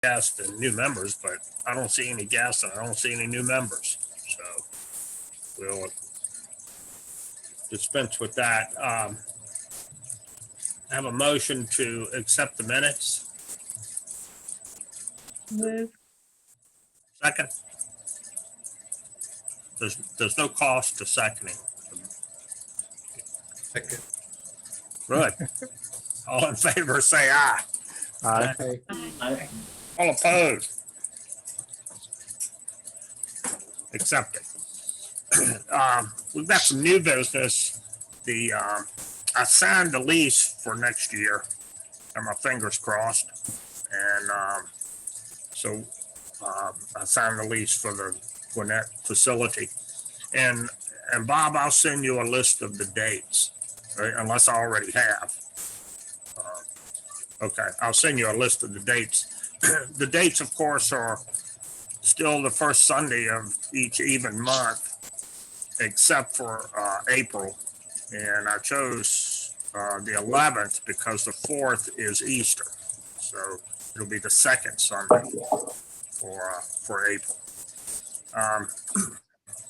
guests and new members, but I don't see any guests and I don't see any new members. So we'll dispense with that. I have a motion to accept the minutes. Move. Second. There's no cost to seconding. Second. Good. All in favor, say aye. Aye. All opposed? Accepted. We've got some new business. I signed the lease for next year, and my fingers crossed. And so I signed the lease for the Gwinnett facility. And Bob, I'll send you a list of the dates, right? Unless I already have. Okay, I'll send you a list of the dates. The dates, of course, are still the first Sunday of each even month, except for April. And I chose the 11th because the 4th is Easter. So it'll be the second Sunday for April.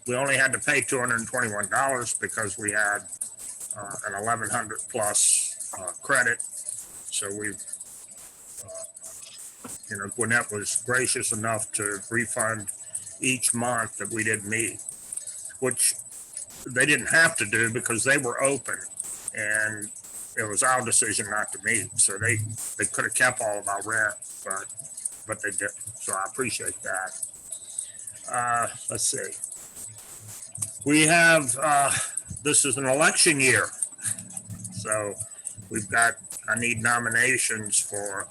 We only had to pay $221 because we had an 1,100 plus credit. So we've, Gwinnett was gracious enough to refund each month that we didn't meet, which they didn't have to do because they were open and it was our decision not to meet. So they could have kept all of our rent, but they didn't. So I appreciate that. Let's see. We have, this is an election year. So I need nominations for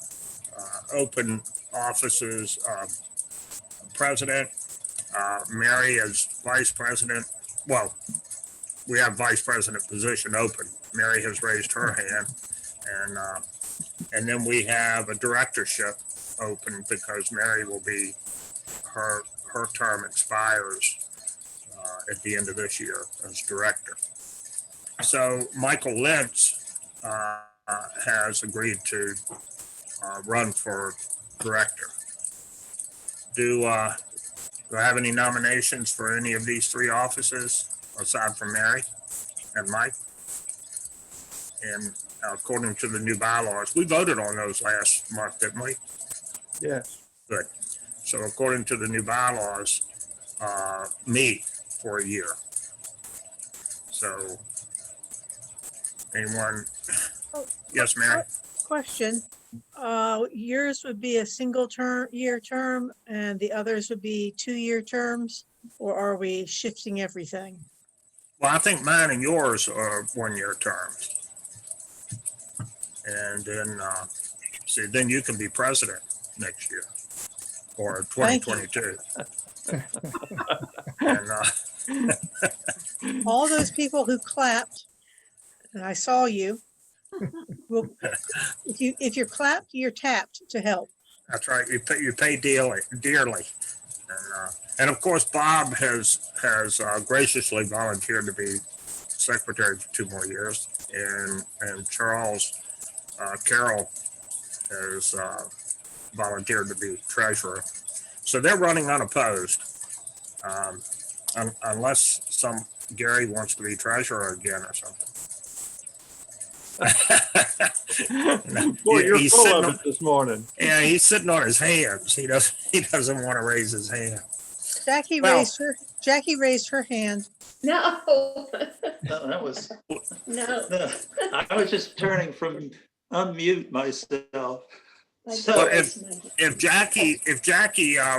open offices, president, Mary as vice president. Well, we have vice president position open. Mary has raised her hand, and then we have a directorship open because Mary will be, her term expires at the end of this year as director. So Michael Lentz has agreed to run for director. Do I have any nominations for any of these three offices aside from Mary and Mike? And according to the new bylaws, we voted on those last month, didn't we? Yes. Good. So according to the new bylaws, me for a year. So anyone? Yes, Mary. Question. Yours would be a single year term and the others would be 2-year terms, or are we shifting everything? Well, I think mine and yours are 1-year terms. And then, then you can be president next year or 2022. And, all those people who clapped, and I saw you, well, if you're clapped, you're tapped to help. That's right. You pay dearly. And of course, Bob has graciously volunteered to be secretary for 2 more years, and Charles Carroll has volunteered to be treasurer. So they're running unopposed, unless Gary wants to be treasurer again or something. Boy, you're He's full of it this morning. Yeah, he's sitting on his hands. He doesn't want to raise his hand. Jackie raised her hand. No. No, that was, No. I was just turning from unmute myself. So if Jackie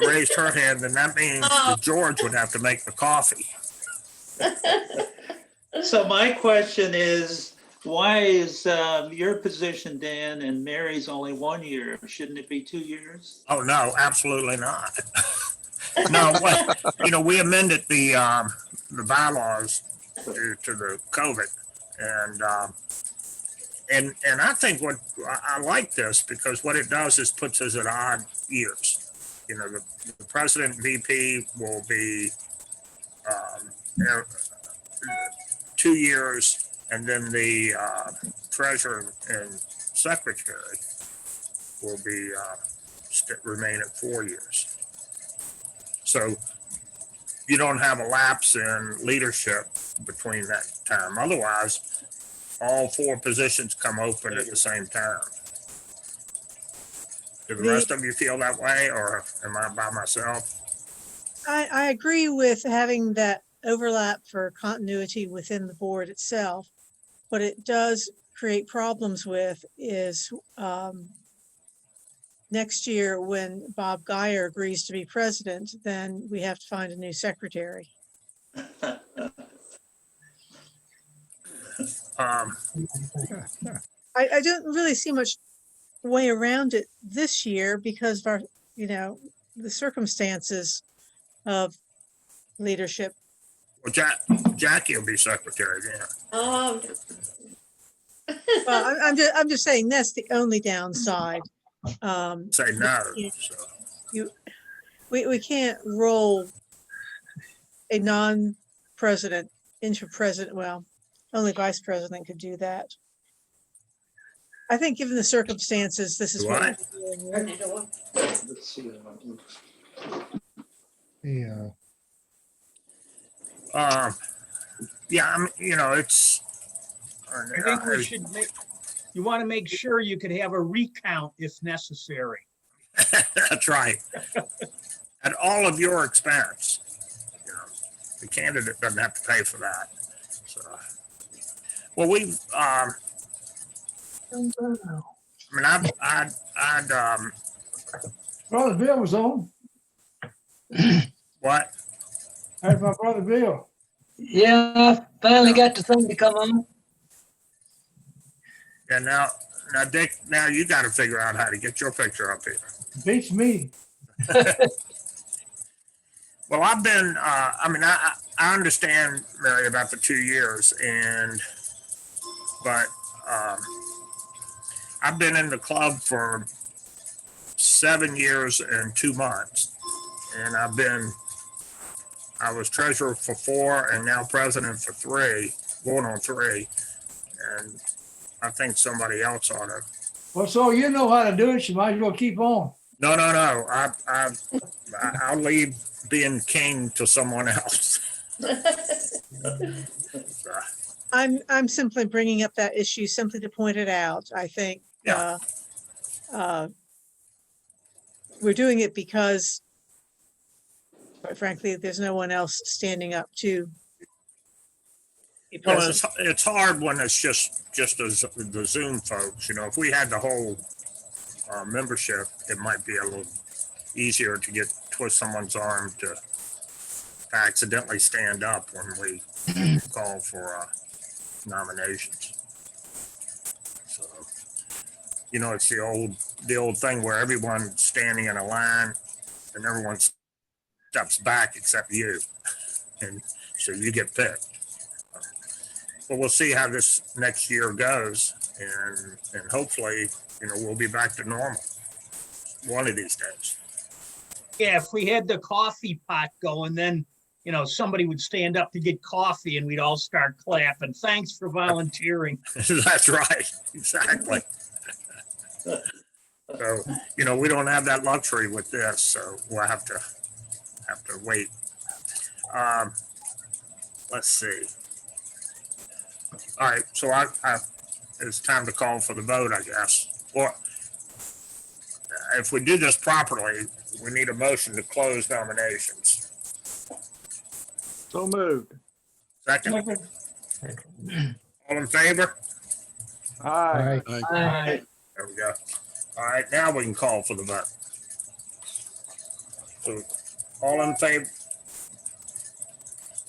raised her hand, then that means that George would have to make the coffee. So my question is, why is your position, Dan, and Mary's only 1 year? Shouldn't it be 2 years? Oh, no, absolutely not. No, we amended the bylaws due to the COVID, and I think what I like this because what it does is puts us at odd years. The president VP will be 2 years, and then the treasurer and secretary will be remain at 4 years. So you don't have a lapse in leadership between that time. Otherwise, all 4 positions come open at the same time. Do the rest of you feel that way, or am I by myself? I agree with having that overlap for continuity within the board itself. What it does create problems with is next year when Bob Geyer agrees to be president, then we have to find a new secretary. Um, I don't really see much way around it this year because of our, the circumstances of leadership. well, Jackie will be secretary then. Oh, Well, I'm just saying that's the only downside. Say no. Yeah. So, We can't roll a non-president into president. Well, only vice president could do that. I think given the circumstances, this is what What? we're doing. turn it on. Let's see. Yeah. yeah, it's. I think we should make, you want to make sure you could have a recount if necessary. That's right. At all of your expense. The candidate doesn't have to pay for that. So, well, we've, I'd Brother Bill was on. what? That's my brother Bill. Yeah, finally got the thing to come on. Yeah, now, Dick, now you got to figure out how to get your picture up here. Beats me. Well, I've been, I understand, Mary, about the 2 years, but I've been in the club for 7 years and 2 months. And I was treasurer for 4 and now president for 3, going on 3. And I think somebody else ought to. Well, so you know how to do it. You might as well keep on. No. I'll leave being king to someone else. I'm simply bringing up that issue simply to point it out. I think Yeah. We're doing it because, quite frankly, there's no one else standing up to be Well, president. it's hard when it's just as the Zoom folks. If we had the whole membership, it might be a little easier to twist someone's arm to accidentally stand up when we call for nominations. So, it's the old thing where everyone's standing in a line and everyone steps back except you, and so you get picked. But we'll see how this next year goes, and hopefully, we'll be back to normal one of these days. Yeah, if we had the coffee pot going, then, somebody would stand up to get coffee and we'd all start clapping. Thanks for volunteering. That's right, exactly. So, we don't have that luxury with this, so we'll have to wait. Let's see. All right, so it's time to call for the vote, I guess. Or if we do this properly, we need a motion to close nominations. So moved. Second, all in favor? Aye. Aye. There we go. All right, now we can call for the vote. So, all in favor?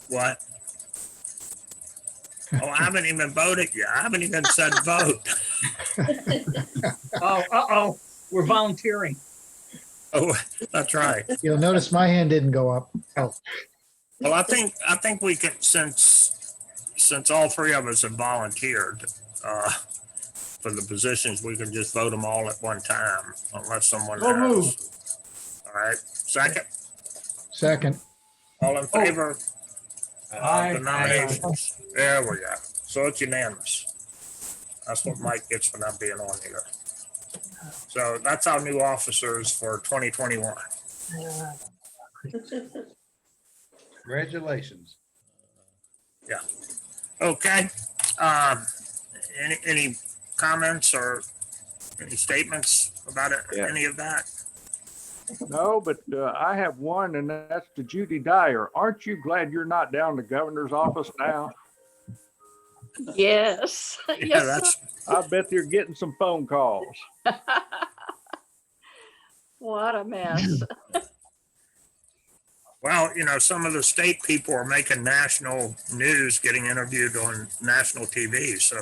What? Oh, I haven't even voted yet. I haven't even said vote. Oh, we're volunteering. Oh, that's right. You'll notice my hand didn't go up. Oh, Well, I think we can, since all 3 of us have volunteered for the positions, we can just vote them all at one time, unless someone So moved. has. All right, second, second. all in favor? Aye. The nominations. There we go. So it's unanimous. That's what Mike gets for not being on here. So that's our new officers for 2021. Congratulations. Okay. Any comments or any statements about it, Yeah. any of that? No, but I have one, and that's to Judy Dyer. Aren't you glad you're not down the governor's office now? Yes, Yeah, yes, that's, I bet you're getting some phone calls. sir. What a mess. well, some of the state people are making national news, getting interviewed on national TV. So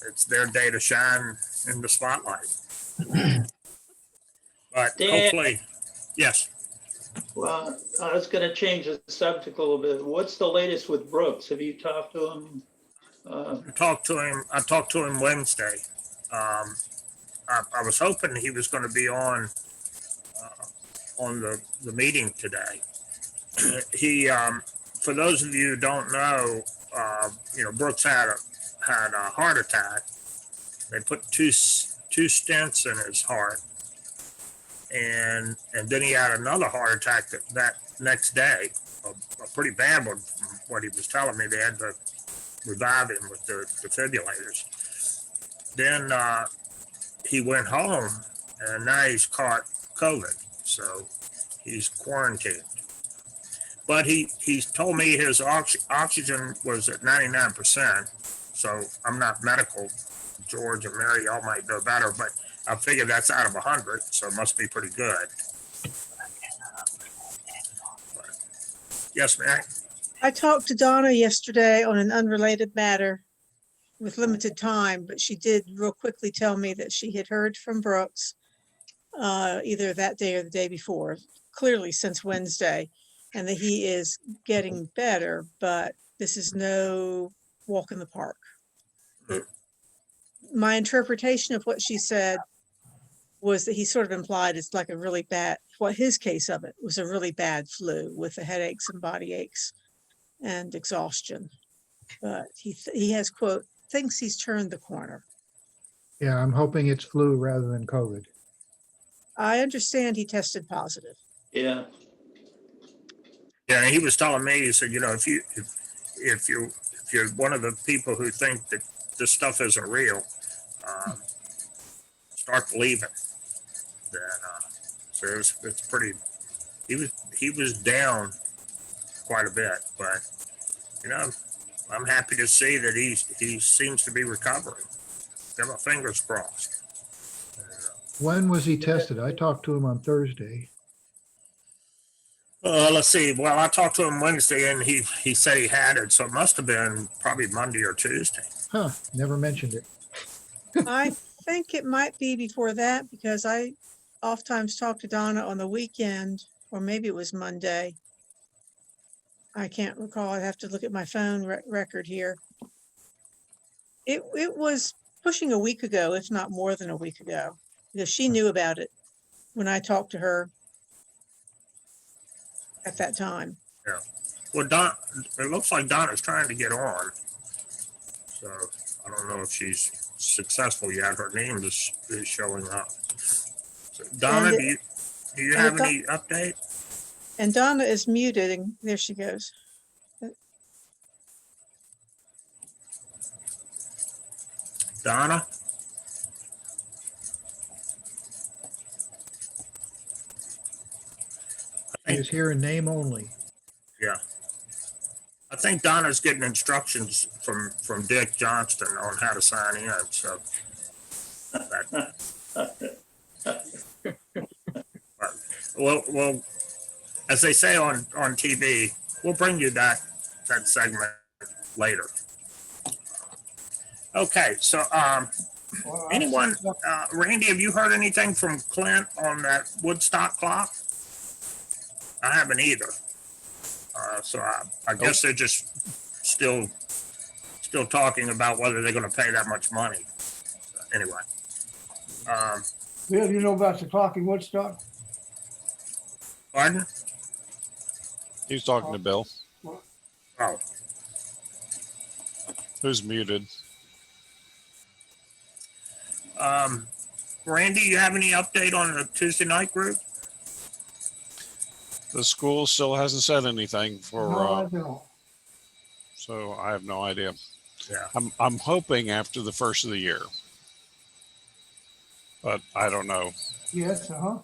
it's their day to shine in the spotlight. But Dan. hopefully, yes. Well, I was gonna change the subject a little bit. What's the latest with Brooks? Have you talked to him? I talked to him Wednesday. I was hoping he was going to be on the meeting today. He, for those of you who don't know, Brooks had a heart attack. They put two stents in his heart, and then he had another heart attack that next day, a pretty bad one. From what he was telling me, they had to revive him with the defibrillators. Then he went home, and now he's caught COVID, so he's quarantined. But he's told me his oxygen was at 99%. So I'm not medical. George and Mary, y'all might know better, but I figure that's out of 100, so it must be pretty good. But, yes, Mary. I talked to Donna yesterday on an unrelated matter with limited time, but she did real quickly tell me that she had heard from Brooks either that day or the day before, clearly since Wednesday, and that he is getting better, but this is no walk in the park. My interpretation of what she said was that he sort of implied it's like a really bad, what his case of it was a really bad flu with the headaches and body aches and exhaustion. But he has, quote, thinks he's turned the corner. Yeah, I'm hoping it's flu rather than COVID. I understand he tested positive. Yeah, Yeah, he was telling me, he said, if you're one of the people who think that this stuff isn't real, start believing. Then, so it's pretty. He was down quite a bit, but I'm happy to see that he seems to be recovering. Got my fingers crossed. When was he tested? I talked to him on Thursday. Let's see. Well, I talked to him Wednesday, and he said he had it, so it must have been probably Monday or Tuesday. Huh, never mentioned it. I think it might be before that because I oftentimes talk to Donna on the weekend, or maybe it was Monday. I can't recall. I have to look at my phone record here. It was pushing a week ago, if not more than a week ago, because she knew about it when I talked to her at that time. Yeah. Well, it looks like Donna's trying to get on. So I don't know if she's successful yet. Her name is showing up. So Donna, And- do you have any update? And Donna is muted, and there she goes. Donna? He was here in name only. Yeah. I think Donna's getting instructions from Dick Johnston on how to sign in. So, well, as they say on TV, we'll bring you that segment later. Okay, so anyone, Randy, have you heard anything from Clint on that Woodstock clock? I haven't either. So I guess they're just still talking about whether they're going to pay that much money. Anyway. Bill, you know about the clock in Woodstock? Pardon? He's talking to Bill, Oh, who's muted. Randy, you have any update on the Tuesday night group? The school still hasn't said anything No, I for, don't. so I have no idea. Yeah. I'm hoping after the first of the year, but I don't know. Yes, uh-huh.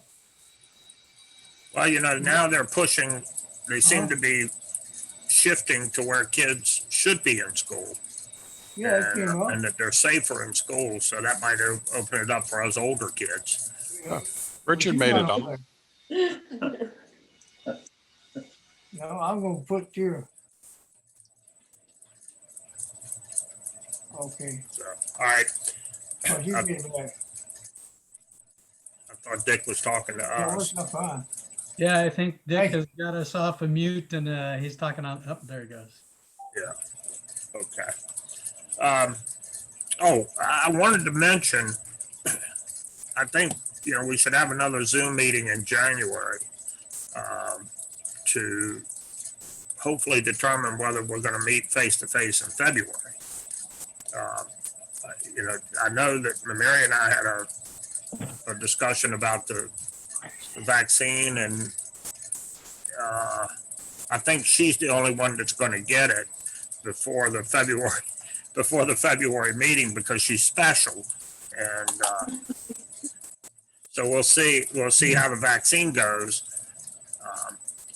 Well, now they're pushing, they seem Uh-huh. to be shifting to where kids should be in school. Yeah, it came up. And that they're safer in school, so that might open it up for us older kids. Yeah. Richard You made got it over on. there. No, I'm gonna put your. Okay, So, all right, oh, you get it back. I thought Dick was talking to Yeah, us. works out fine. Yeah, I think Dick Hey. has got us off of mute and he's talking on, oh, there he goes. Okay. I wanted to mention, I think, we should have another Zoom meeting in January to hopefully determine whether we're going to meet face to face in February. I know that Mary and I had a discussion about the vaccine, and I think she's the only one that's going to get it before the February meeting because she's special, and so we'll see how the vaccine goes,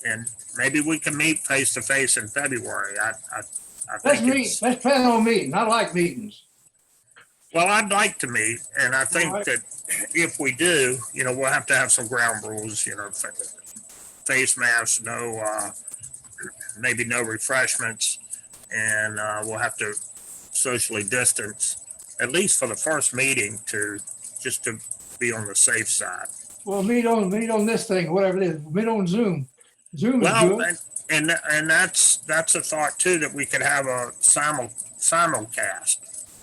and maybe we can meet face to face in February. I Let's think meet, let's plan on meeting. I like meetings. well, I'd like to meet, and I think Alright. that if we do, we'll have to have some ground rules. Face masks, maybe no refreshments, and we'll have to socially distance, at least for the first meeting, to be on the safe side. Well, meet on this thing, whatever it is. Meet on Zoom. Zoom is Well, good. and that's a thought too, that we could have a simulcast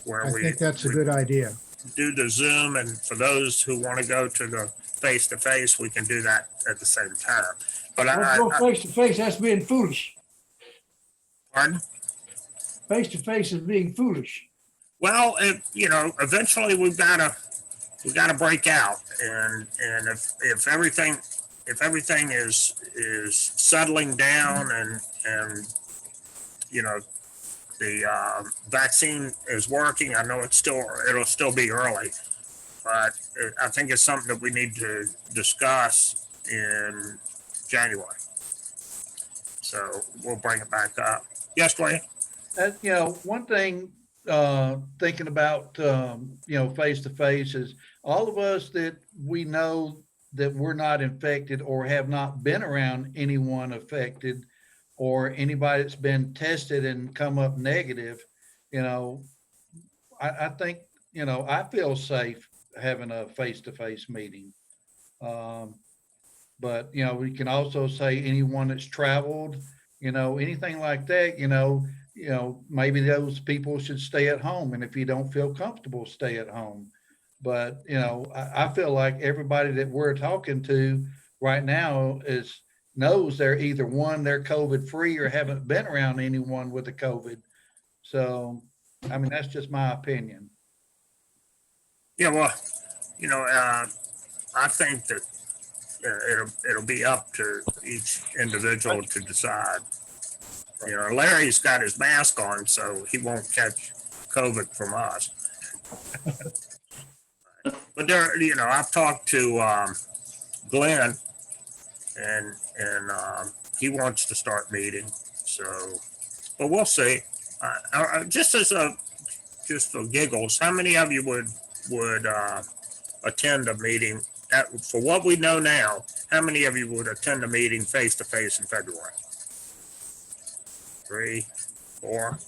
where I we think that's a good idea. do the Zoom, and for those who want to go to the face to face, we can do that at the same time. But Let's go face to face. That's being foolish. pardon? Face to face is being foolish. Well, eventually we've got to break out, and if everything is settling down, and the vaccine is working. I know it'll still be early, but I think it's something that we need to discuss in January. So we'll bring it back up. Yes, Dwayne? One thing, thinking about, face to face is all of us that we know that we're not infected or have not been around anyone affected or anybody that's been tested and come up negative, I think, I feel safe having a face-to-face meeting. But, we can also say anyone that's traveled, anything like that, maybe those people should stay at home. And if you don't feel comfortable, stay at home. But, I feel like everybody that we're talking to right now knows they're either they're COVID free or haven't been around anyone with the COVID. So, that's just my opinion. Yeah, well, I think that it'll be up to each individual to decide. Larry's got his mask on, so he won't catch COVID from us. But I've talked to Glenn, and he wants to start meeting. So, but we'll see. Just for giggles, how many of you would attend a meeting? For what we know now, how many of you would attend a meeting face to face in February? 3, 4.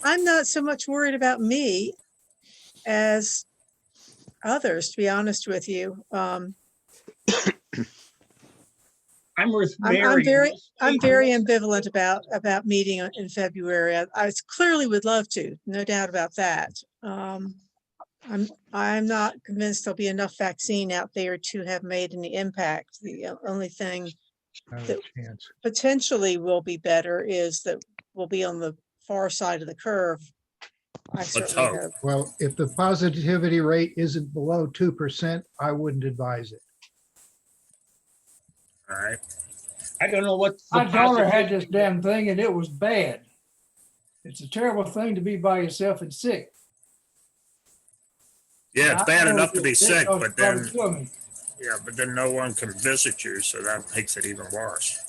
I'm not so much worried about me as others, to be honest with you. I'm with I'm Mary. very ambivalent about meeting in February. I clearly would love to, no doubt about that. I'm not convinced there'll be enough vaccine out there to have made any impact. The only thing Not a that chance. potentially will be better is that we'll be on the far side of the curve I certainly hope. hope. Well, if the positivity rate isn't below 2%, I wouldn't advise it. All right. I don't know what. the My daughter had this positivity- damn thing and it was bad. It's a terrible thing to be by yourself and sick. Yeah, it's bad I enough to be know sick, it'll but probably then, kill me. yeah, but then no one can visit you, so that makes it even worse.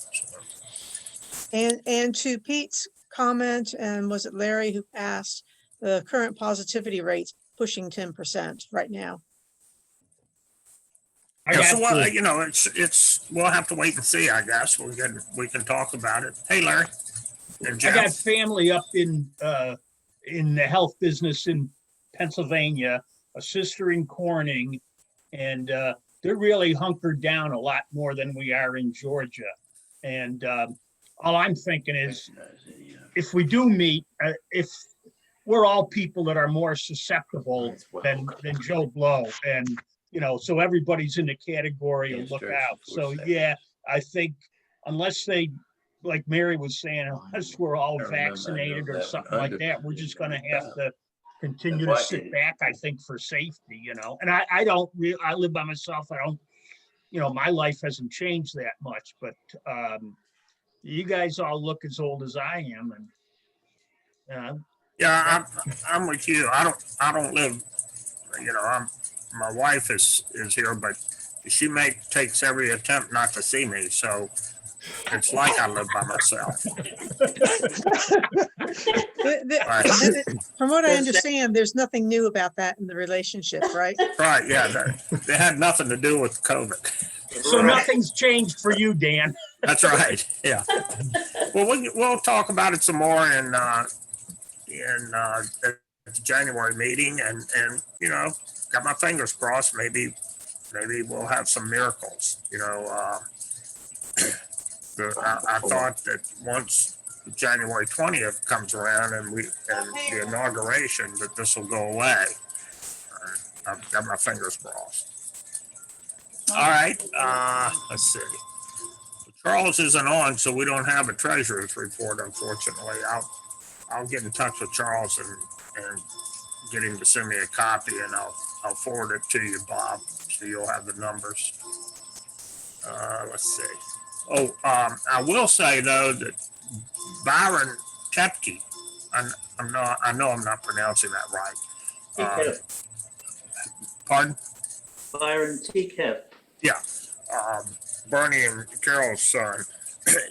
So, And to Pete's comment, and was it Larry who asked, the current positivity rate's pushing 10% right now. I yeah, got, so well, you know, we'll have to wait and see, I guess. We can talk about it. Hey, Larry and I got Jeff. family up in the health business in Pennsylvania, a sister in Corning, and they're really hunkered down a lot more than we are in Georgia. And all I'm thinking is, if we do meet, if we're all people that are more susceptible than Joe Blow, and you know, so everybody's in the category of look out. So yeah, I think unless they, like Mary was saying, unless we're all vaccinated or something like that, we're just gonna have to continue to sit back, I think, for safety, you know. And I don't really, I live by myself. I don't, you know, my life hasn't changed that much, but you guys all look as old as I am, and Yeah, I'm with you. I don't live, you know, my wife is here, but she takes every attempt not to see me, so it's like I live by myself. From what I understand, there's nothing new about that in the relationship, right? Right, yeah, they had nothing to do with COVID. so nothing's changed for you, Dan. That's right, yeah. Well, we'll talk about it some more in the January meeting, and you know, got my fingers crossed. Maybe we'll have some miracles. You know, I thought that once January 20th comes around and the inauguration, that this will go away. I've got my fingers crossed. All right, let's see. Charles isn't on, so we don't have a treasurer's report, unfortunately. I'll get in touch with Charles and get him to send me a copy, and I'll forward it to you, Bob, so you'll have the numbers. Let's see. Oh, I will say though that Byron Tepke, I know I'm not pronouncing that right. Pardon? Byron Teacup. Yeah, Bernie and Carol's son.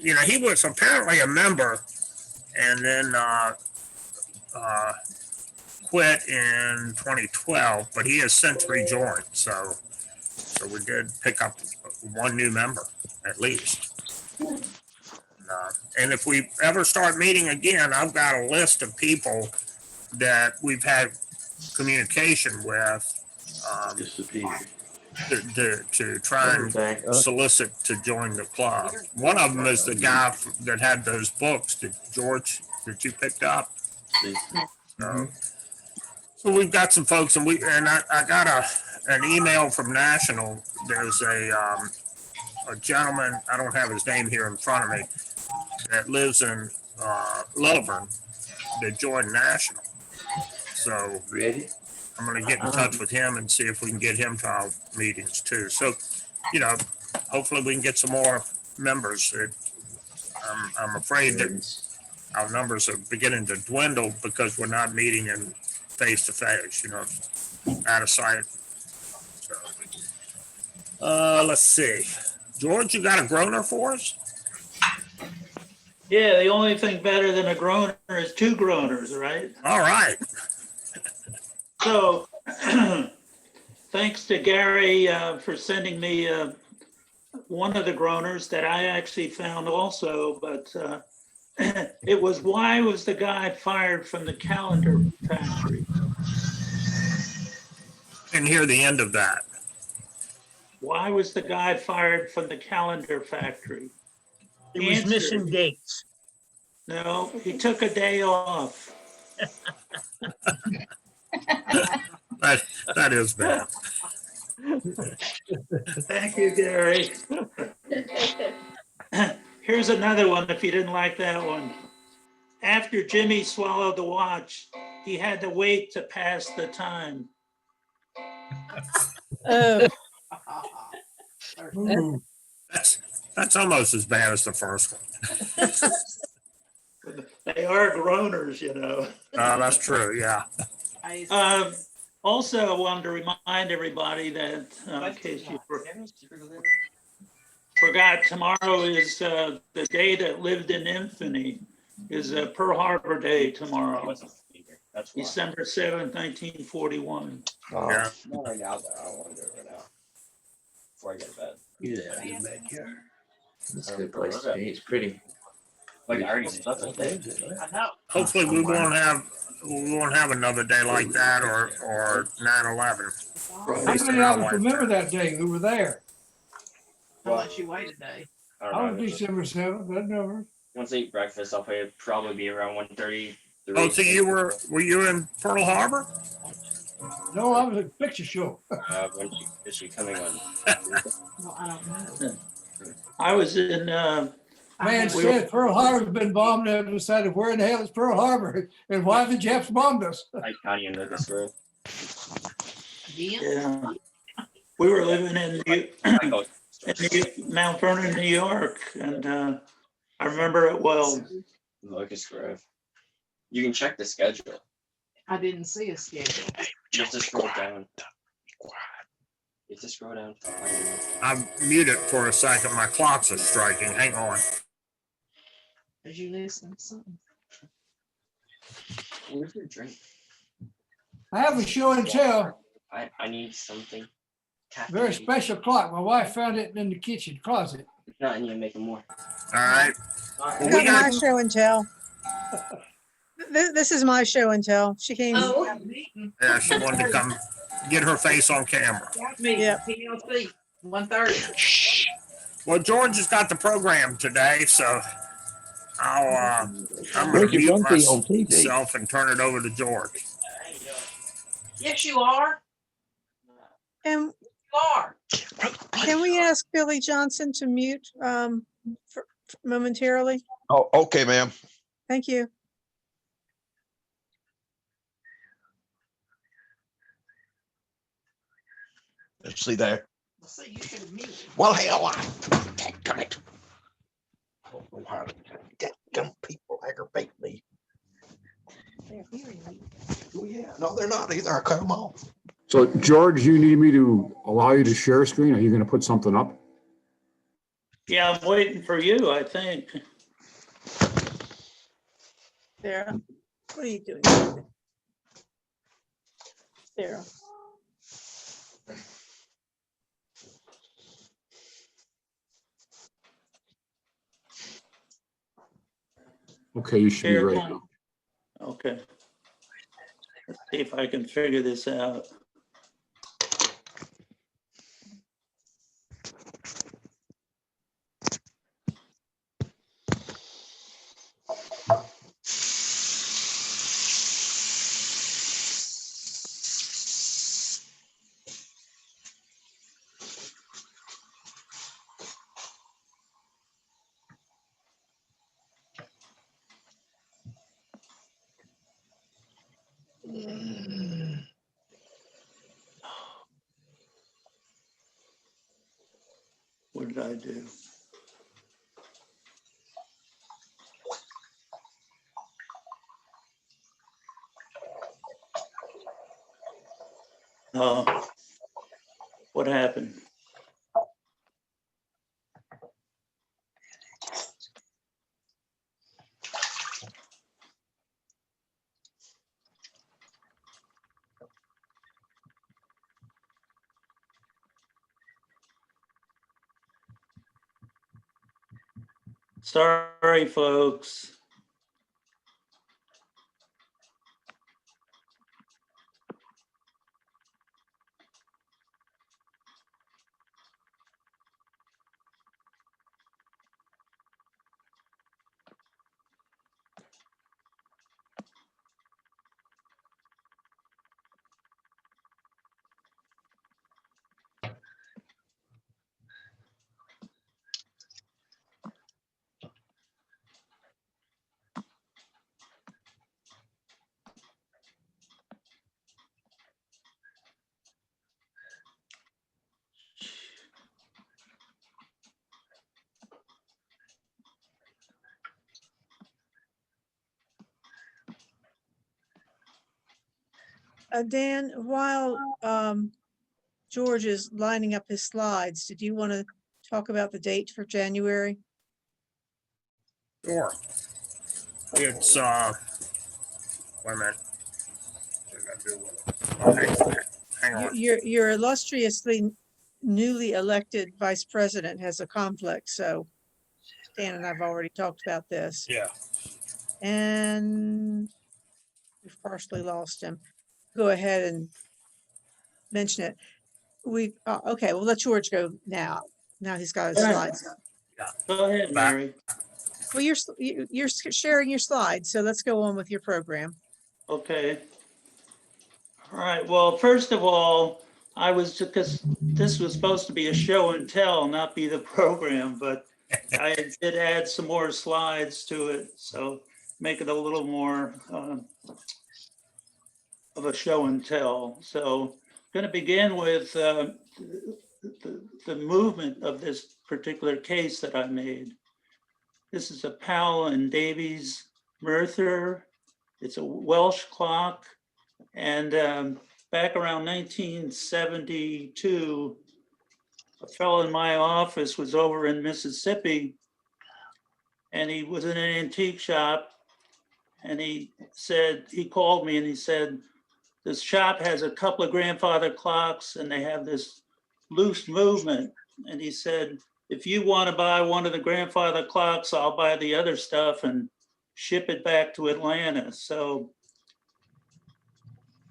You know, he was apparently a member, and then quit in 2012, but he has since rejoined. So we did pick up one new member at least. And if we ever start meeting again, I've got a list of people that we've had communication with to try and solicit to join the club. One of them is the guy that had those books that George that you picked up. So we've got some folks, and I got an email from National. There's a gentleman, I don't have his name here in front of me, that lives in Lilburn that joined National. So I'm going to get in touch with him and see if we can get him to our meetings too. So, you know, hopefully we can get some more members. I'm afraid that our numbers are beginning to dwindle because we're not meeting in face to face, you know, out of sight. So, let's see. George, you got a groaner for us? Yeah, the only thing better than a groaner is two groaners, right? All right. So, thanks to Gary for sending me one of the groaners that I actually found also, but it was, why was the guy fired from the calendar factory? Didn't hear the end of that. Why was the guy fired from the calendar factory? He was missing dates. No, he took a day off. That is bad. Thank you, Gary. Here's another one if you didn't like that one. After Jimmy swallowed the watch, he had to wait to pass the time. Oh, Ooh, That's almost as bad as the first one. They are groaners, you know. That's true, yeah. Also, I wanted to remind everybody that, in case you forgot, tomorrow is the day that lived in infamy, is Pearl Harbor Day tomorrow, December 7th, 1941. Yeah. Not right now, though. I don't want to do it right now. Before I get to bed. Yeah, you make your. That's a Oh, good place to be. It's pretty. Like, I already slept that day. I know. Hopefully we won't have another day like that or 9/11. how many of us remember that day who were there? Unless you wait a day. I I don't was know. December 7th, that never. Once I eat breakfast, I'll probably be around 1:30. Oh, so were you in Pearl Harbor? No, I was at the picture show. When is she coming on? Well, I don't know. I was in, Man We said Pearl Harbor's been bombed and decided where in the hell is Pearl Harbor and why the Japs bombed us? Like County and Lucas Grove. yeah, we were living in Mount Vernon, New York, and I remember it well. Lucas Grove. You can check the schedule. I didn't see a schedule. You have to scroll down. You have to scroll down. To find it. I'm muted for a second. My clocks are striking. Hang on. Did you listen to something? Where's your drink? I have a show and tell, I need something. very Caffeine. special clock. My wife found it in the kitchen closet. If not, I need to make more. All right. I We got got- my show and tell. This is my show and tell. She came. Yeah, she wanted to come get her face on camera. Yep. PLC, 1:30. Well, George has got the program today, so I'm going Ricky, to mute don't be on TV. myself and turn it over to George. Yes, you are. And You are. can we ask Billy Johnson to mute momentarily? Oh, okay, ma'am. Thank you. Let's see there. See, you should have muted. Well, hell, damn it. I don't know how that dumb people aggravate me. They're hearing you. Oh, yeah. No, they're not either. I cut them off. So George, you need me to allow you to share screen? Are you going to put something up? Yeah, I'm waiting for you, I think. Sarah, what are you doing? Sarah. Okay, you should be Here, ready. fine. Okay. Let's see if I can figure this out. What did I do? What happened? Sorry, folks. Dan, while George is lining up his slides, did you want to talk about the date for January? Sure. It's, wait a minute. What did I do with it? Oh, hang on. Your illustriously newly elected vice president has a conflict, so Dan and I've already talked about this. Yeah. And we've partially lost him. Go ahead and mention it. Okay, well, let George go now. Now he's got his Yeah. slides up. Go ahead, Mary. Well, you're sharing your slides, so let's go on with your program. Okay. All right. Well, first of all, because this was supposed to be a show and tell, not be the program, but I did add some more slides to it, so make it a little more of a show and tell. So I'm going to begin with the movement of this particular case that I made. This is a Powell and Davies Merthyr. It's a Welsh clock. And back around 1972, a fellow in my office was over in Mississippi, and he was in an antique shop, and he called me and he said, this shop has a couple of grandfather clocks and they have this loose movement. And he said, if you want to buy one of the grandfather clocks, I'll buy the other stuff and ship it back to Atlanta. So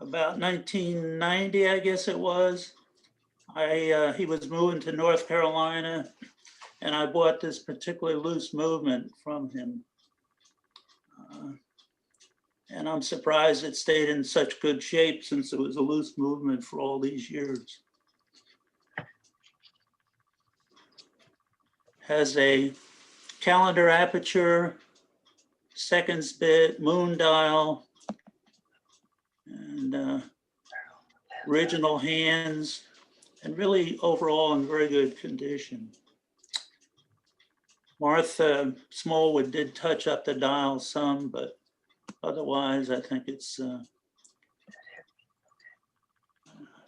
about 1990, I guess it was, he was moving to North Carolina, and I bought this particular loose movement from him. And I'm surprised it stayed in such good shape since it was a loose movement for all these years. Has a calendar aperture, seconds bit, moon dial, and original hands, and really overall in very good condition. Martha Smallwood did touch up the dial some, but otherwise I think it's,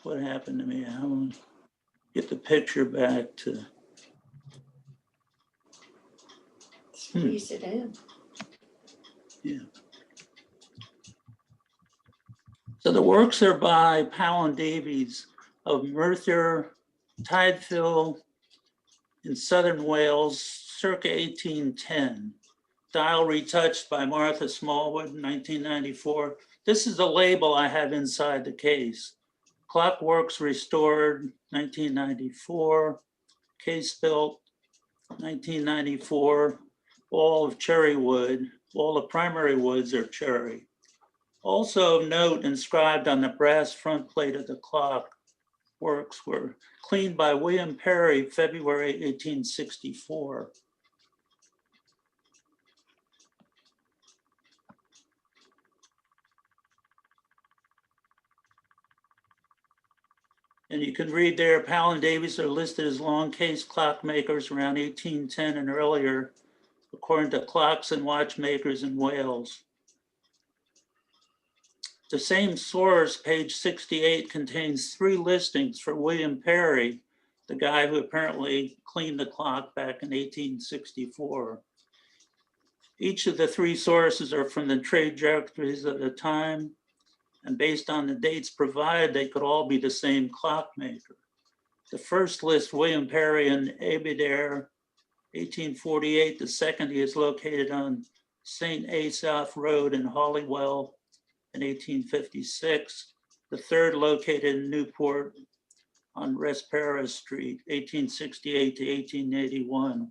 what happened to me? I want to get the picture back to. Squeeze it in. Yeah. So the works are by Powell and Davies of Merthyr, Tidefill in southern Wales, circa 1810. Dial retouched by Martha Smallwood in 1994. This is the label I have inside the case. Clockworks restored 1994. Case built 1994. All of cherry wood. All the primary woods are cherry. Also of note, inscribed on the brass front plate of the clock, works were cleaned by William Perry, February 1864. And you can read there, Powell and Davies are listed as long case clockmakers around 1810 and earlier, according to Clocks and Watchmakers in Wales. The same source, page 68, contains 3 listings for William Perry, the guy who apparently cleaned the clock back in 1864. Each of the 3 sources are from the trade directories of the time, and based on the dates provided, they could all be the same clockmaker. The first list, William Perry and Aberdare, 1848. The second is located on St. Asaph Road in Holywell in 1856. The third located in Newport on Respera Street, 1868 to 1881.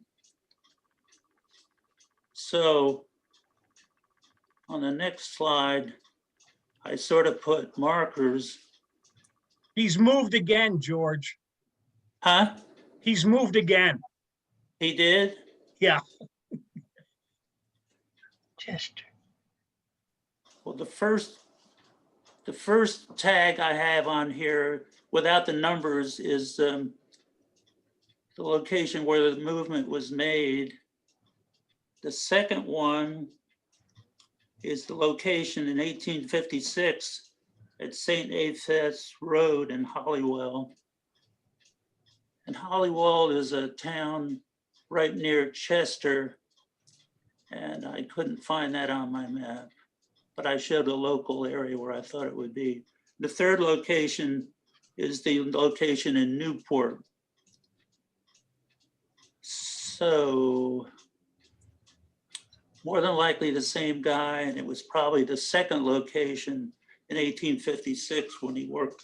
So on the next slide, I sort of put markers. He's moved again, George. Huh? He's moved again. He did? Yeah. Chester. Well, the first tag I have on here without the numbers is the location where the movement was made. The second one is the location in 1856 at St. Apheth's Road in Hollywell. And Hollywell is a town right near Chester, and I couldn't find that on my map, but I showed a local area where I thought it would be. The third location is the location in Newport. So more than likely the same guy, and it was probably the second location in 1856 when he worked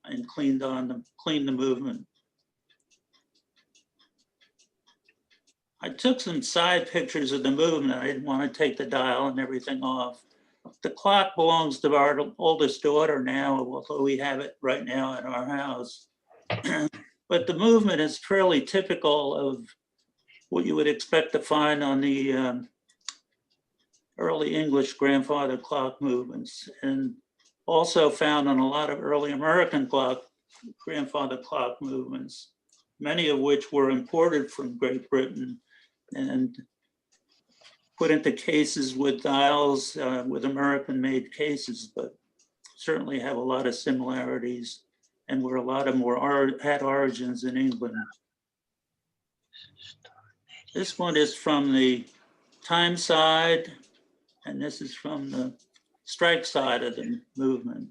and cleaned the movement. I took some side pictures of the movement. I didn't want to take the dial and everything off. The clock belongs to our oldest daughter now, although we have it right now at our house. But the movement is fairly typical of what you would expect to find on the early English grandfather clock movements, and also found on a lot of early American grandfather clock movements, many of which were imported from Great Britain and put into cases with dials, with American-made cases, but certainly have a lot of similarities and were a lot of more had origins in England. This one is from the time side, and this is from the strike side of the movement.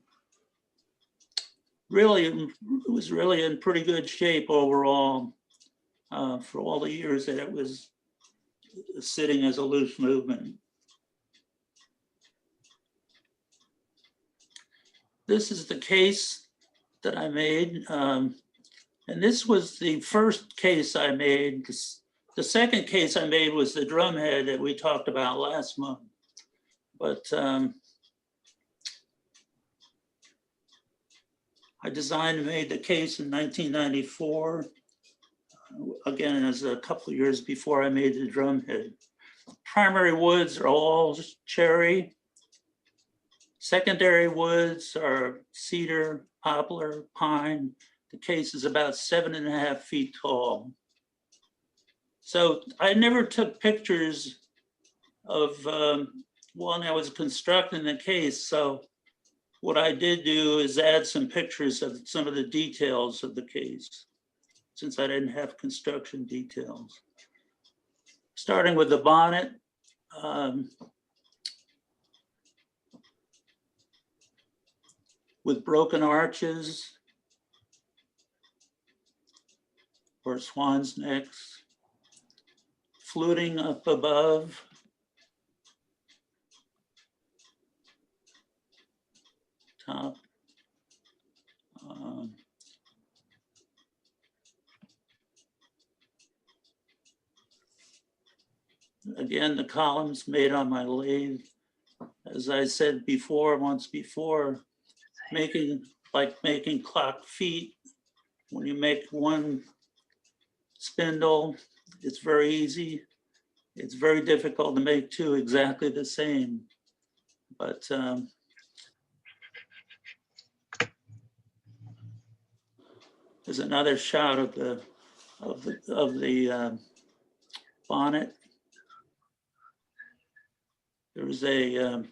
Really, it was really in pretty good shape overall for all the years that it was sitting as a loose movement. This is the case that I made. And this was the first case I made. The second case I made was the drumhead that we talked about last month. But I designed and made the case in 1994. Again, as a couple of years before I made the drumhead. Primary woods are all cherry. Secondary woods are cedar, poplar, pine. The case is about 7.5 feet tall. So I never took pictures of when I was constructing the case. So what I did do is add some pictures of some of the details of the case, since I didn't have construction details. Starting with the bonnet. With broken arches or swan's necks, fluting up above, top. Again, the columns made on my lathe. As I said before, once before, making clock feet. When you make one spindle, it's very easy. It's very difficult to make two exactly the same. But there's another shot of the bonnet. There's a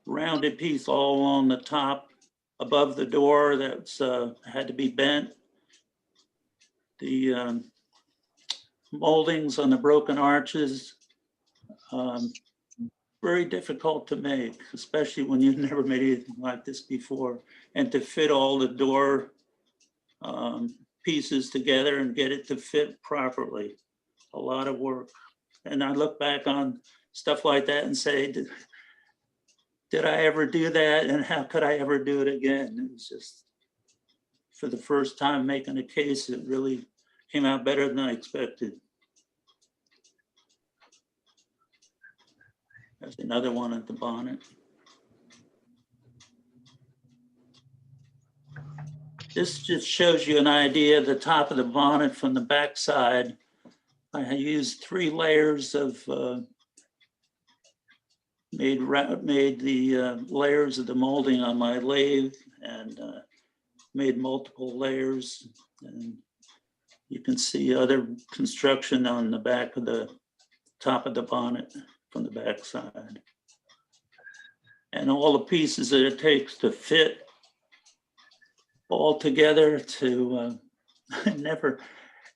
rounded piece all along the top above the door that's had to be bent. The moldings on the broken arches, very difficult to make, especially when you've never made anything like this before. And to fit all the door pieces together and get it to fit properly, a lot of work. And I look back on stuff like that and say, did I ever do that? And how could I ever do it again? It was just, for the first time making a case, it really came out better than I expected. There's another one at the bonnet. This just shows you an idea of the top of the bonnet from the back side. I used 3 layers of made the layers of the molding on my lathe, and made multiple layers. And you can see other construction on the back of the top of the bonnet from the back side. and all the pieces that it takes to fit all together to,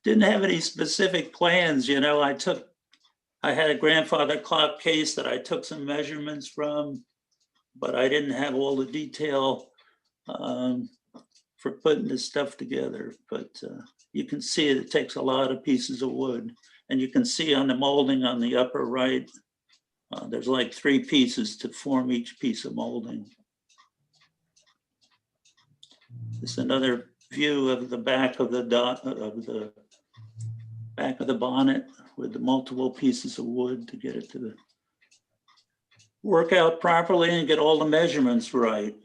didn't have any specific plans, you know. I had a grandfather clock case that I took some measurements from, but I didn't have all the detail for putting this stuff together. But you can see it takes a lot of pieces of wood, and you can see on the molding on the upper right, there's like 3 pieces to form each piece of molding. This is another view of the back of the back of the bonnet with the multiple pieces of wood to get it to work out properly and get all the measurements right.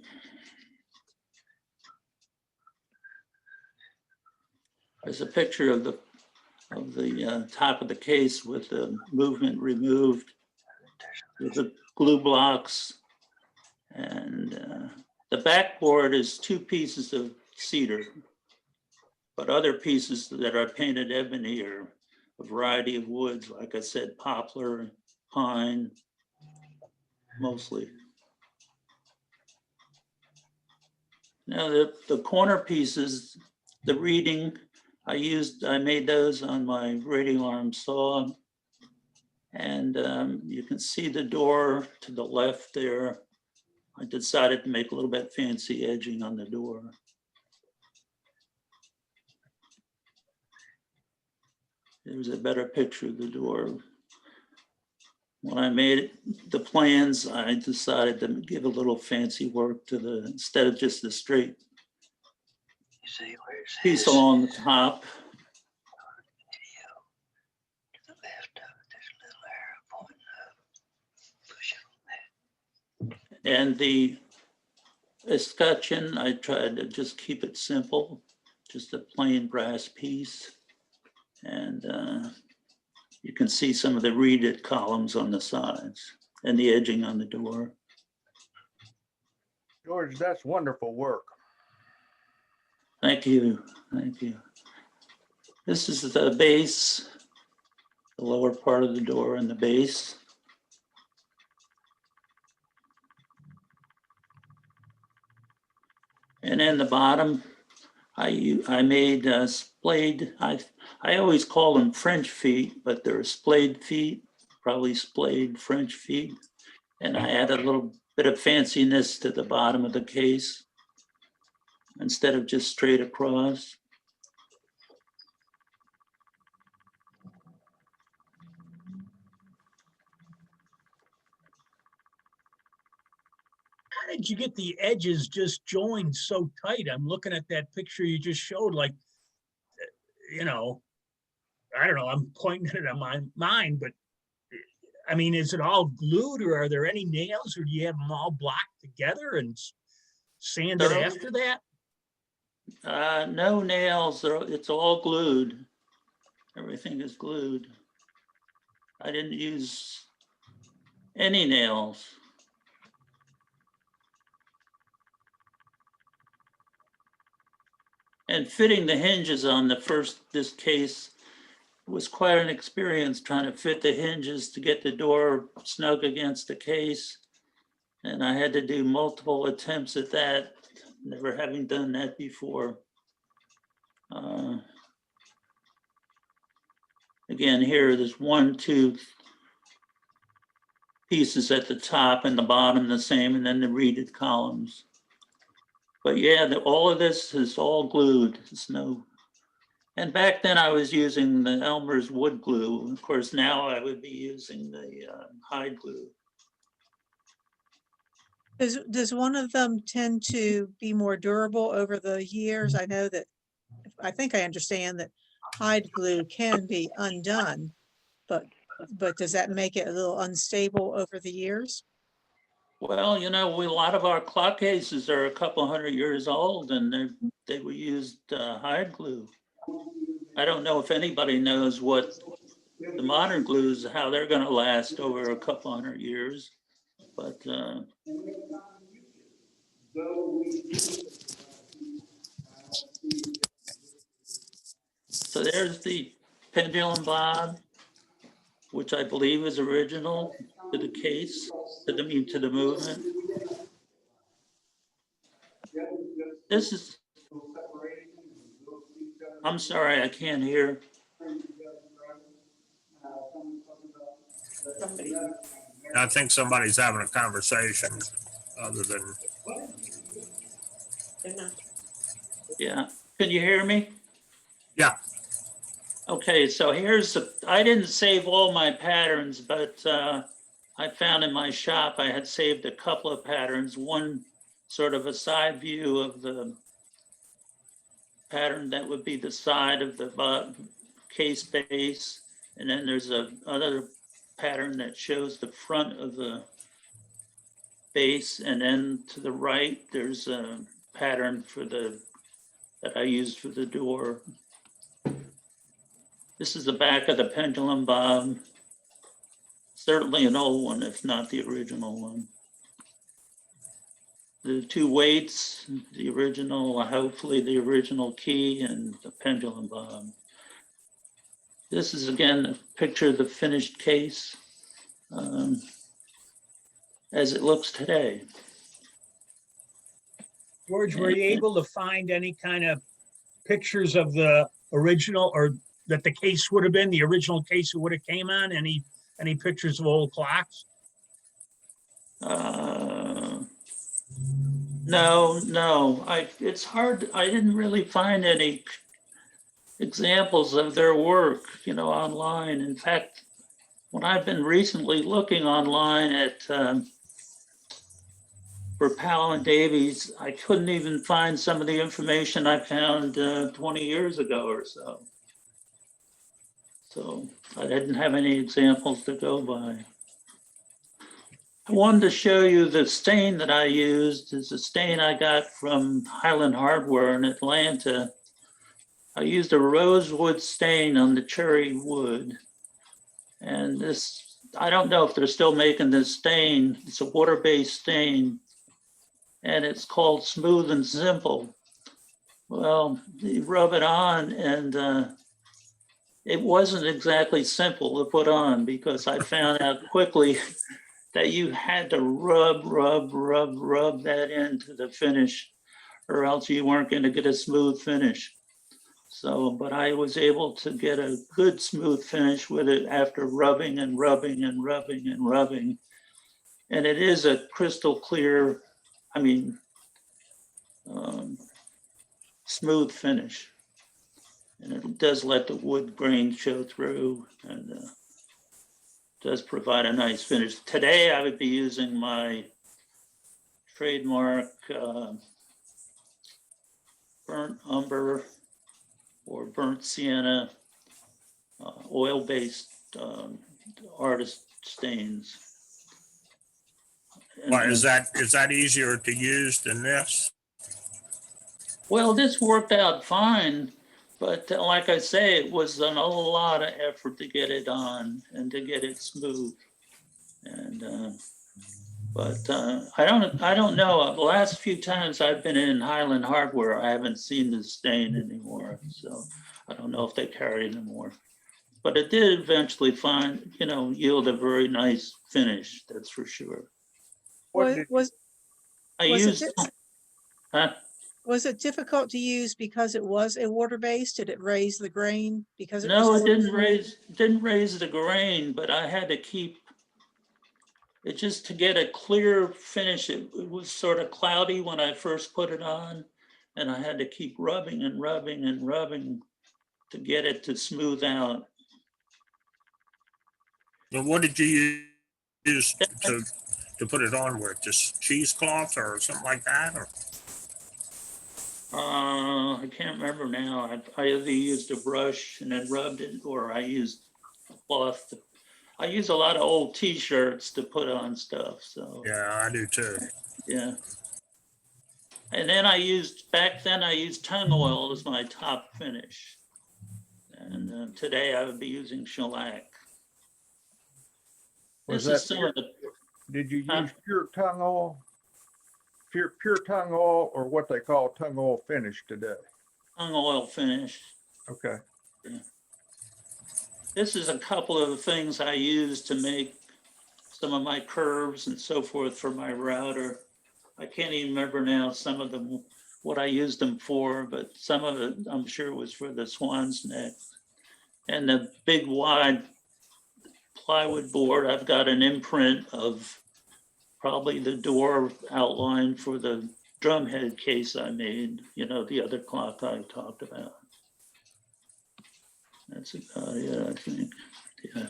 There's a picture of the top of the case with the movement removed, with the glue blocks, and the backboard is 2 pieces of cedar, but other pieces that are painted ebony are a variety of woods, like I said, poplar, pine, mostly. Now the corner pieces, the reading, I made those on my radial arm saw, and you can see the door to the left there. I decided to make a little bit fancy edging on the door. There's a better picture of the door. When I made the plans, I decided to give a little fancy work to the, instead of just the straight piece along the top. And the escutcheon, I tried to just keep it simple, just a plain brass piece. And you can see some of the reeded columns on the sides and the edging on the door. George, that's wonderful work. Thank you, thank you. This is the base, the lower part of the door and the base. And then the bottom, I made splayed, I always call them French feet, but they're splayed feet, probably splayed French feet. And I added a little bit of fanciness to the bottom of the case instead of just straight across. How did you get the edges just joined so tight? I'm looking at that picture you just showed, like, you know, I don't know, I'm pointing it on my mind, but I mean, is it all glued, or are there any nails, or do you have them all blocked together and sanded after that? No nails, it's all glued. Everything is glued. I didn't use any nails. And fitting the hinges on this case was quite an experience, trying to fit the hinges to get the door snug against the case. And I had to do multiple attempts at that, never having done that before. Again, here, there's 1, 2 pieces at the top and the bottom the same, and then the reeded columns. But yeah, all of this is all glued. It's no, and back then I was using the Elmer's wood glue. Of course, now I would be using the hide glue. Does one of them tend to be more durable over the years? I know that, I think I understand that hide glue can be undone, but does that make it a little unstable over the years? Well, you know, a lot of our clock cases are a couple hundred years old, and they were used hide glue. I don't know if anybody knows what the modern glues, how they're going to last over a couple hundred years, but so there's the pendulum bob, which I believe is original to the case, to the movement. This is, I'm sorry, I can't hear. I think somebody's having a conversation other than, Yeah, can you hear me? yeah. Okay, so I didn't save all my patterns, but I found in my shop, I had saved a couple of patterns. One sort of a side view of the pattern that would be the side of the case base. And then there's another pattern that shows the front of the base. And then to the right, there's a pattern that I used for the door. This is the back of the pendulum bob. Certainly an old one, if not the original one. The two weights, the original, hopefully the original key, and the pendulum bob. This is again a picture of the finished case as it looks today. George, were you able to find any kind of pictures of the original, or that the case would have been, the original case it would have came on? Any pictures of old clocks? No. It's hard. I didn't really find any examples of their work, online. In fact, when I've been recently looking online at for Powell and Davies, I couldn't even find some of the information I found 20 years ago or so. So I didn't have any examples to go by. I wanted to show you the stain that I used. It's a stain I got from Highland Hardware in Atlanta. I used a rosewood stain on the cherry wood. And this, I don't know if they're still making this stain. It's a water-based stain. And it's called Smooth and Simple. Well, you rub it on and it wasn't exactly simple to put on, because I found out quickly that you had to rub that into the finish, or else you weren't going to get a smooth finish. So, but I was able to get a good smooth finish with it after rubbing and rubbing and rubbing and rubbing. And it is a crystal clear, smooth finish. And it does let the wood grain show through, and does provide a nice finish. Today, I would be using my trademark burnt umber or burnt sienna oil-based artist stains. Why, is that easier to use than this? Well, this worked out fine, but like I say, it was a lot of effort to get it on and to get it smooth. And I don't know. The last few times I've been in Highland Hardware, I haven't seen the stain anymore. So I don't know if they carry it anymore. But it did eventually yield a very nice finish. That's for sure. Was it difficult to use because it was a water-based? Did it raise the grain because it No, was it didn't raise the grain, but I had to keep it just to get a clear finish. It was sort of cloudy when I first put it on, and I had to keep rubbing and rubbing and rubbing to get it to smooth out. Well, what did you use to put it on with? Just cheesecloth or something like that? Or? I can't remember now. I either used a brush and then rubbed it, or I used a cloth. I use a lot of old T-shirts to put on stuff. So yeah, I do too. Yeah. And then back then I used tung oil as my top finish. And today I would be using shellac. Did you use pure tung oil? Pure tung oil, or what they call tung oil finish today? Tung oil finish. Okay. Yeah. This is a couple of the things I use to make some of my curves and so forth for my router. I can't even remember now some of them, what I used them for, but some of it I'm sure was for the swan's neck. And the big wide plywood board, I've got an imprint of probably the door outline for the drumhead case I made, the other clock I talked about. That's about it, I think. Yeah.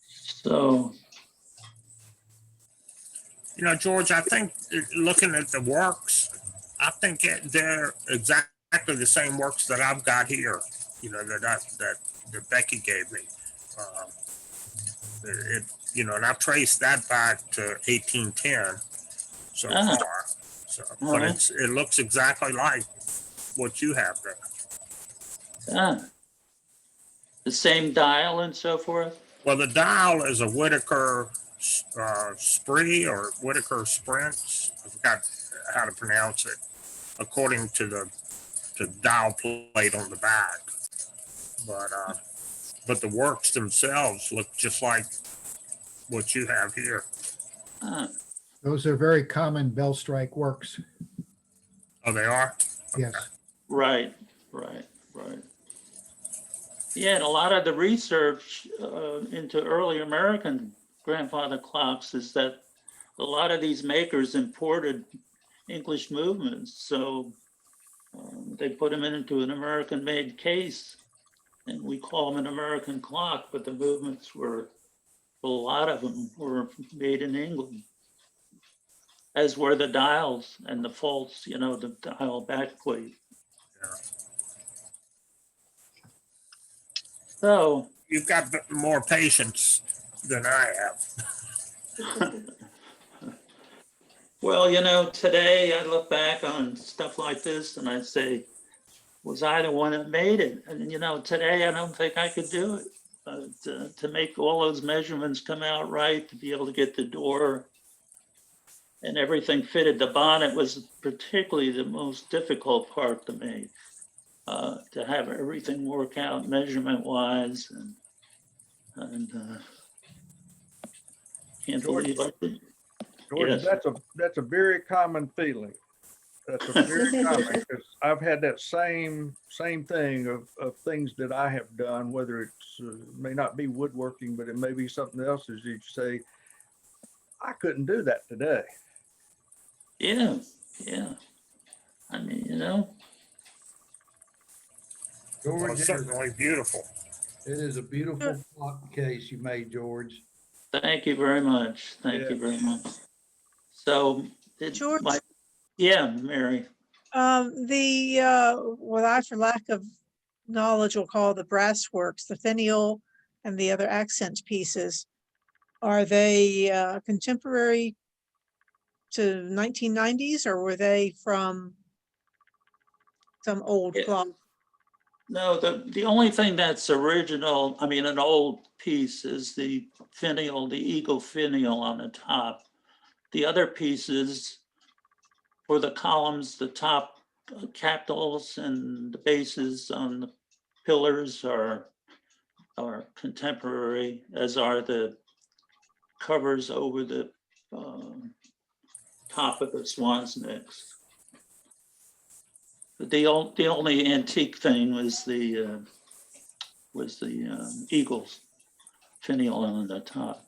So, George, I think looking at the works, I think they're exactly the same works that I've got here, that Becky gave me. And I've traced that back to 1810 so far. So, but it looks exactly like what you have there. The same dial and so forth? Well, the dial is a Whitaker Spree or Whitaker Sprints. I forgot how to pronounce it, according to the dial plate on the back. But the works themselves look just like what you have here. Those are very common bell strike works. Oh, they are? Yes. Right. Yeah, and a lot of the research into early American grandfather clocks is that a lot of these makers imported English movements. So they put them into an American-made case, and we call them an American clock, but the movements were, a lot of them were made in England, as were the dials and the faults, the dial backplate. Yeah. So you've got more patience than I have. Well, today I look back on stuff like this and I say, was I the one that made it? And, today I don't think I could do it. To make all those measurements come out right, to be able to get the door and everything fitted. The bonnet was particularly the most difficult part to make. To have everything work out measurement wise and can't believe I did. George, Yes. that's a very common feeling. That's a very common, because I've had that same thing of things that I have done, whether it's may not be woodworking, but it may be something else, as you say, I couldn't do that today. Yeah. I mean, George, It's certainly beautiful. it is a beautiful clock case you made, George. Thank you very much. Thank you very much. So, George? Yeah, Mary. What I, for lack of knowledge, will call the brass works, the finial and the other accent pieces, are they contemporary to 1990s, or were they from some old clock? No, the only thing that's original, I mean, an old piece, is the finial, the eagle finial on the top. The other pieces for the columns, the top capitals and the bases on the pillars are contemporary, as are the covers over the top of the swan's necks. The only antique thing was the eagle's finial on the top.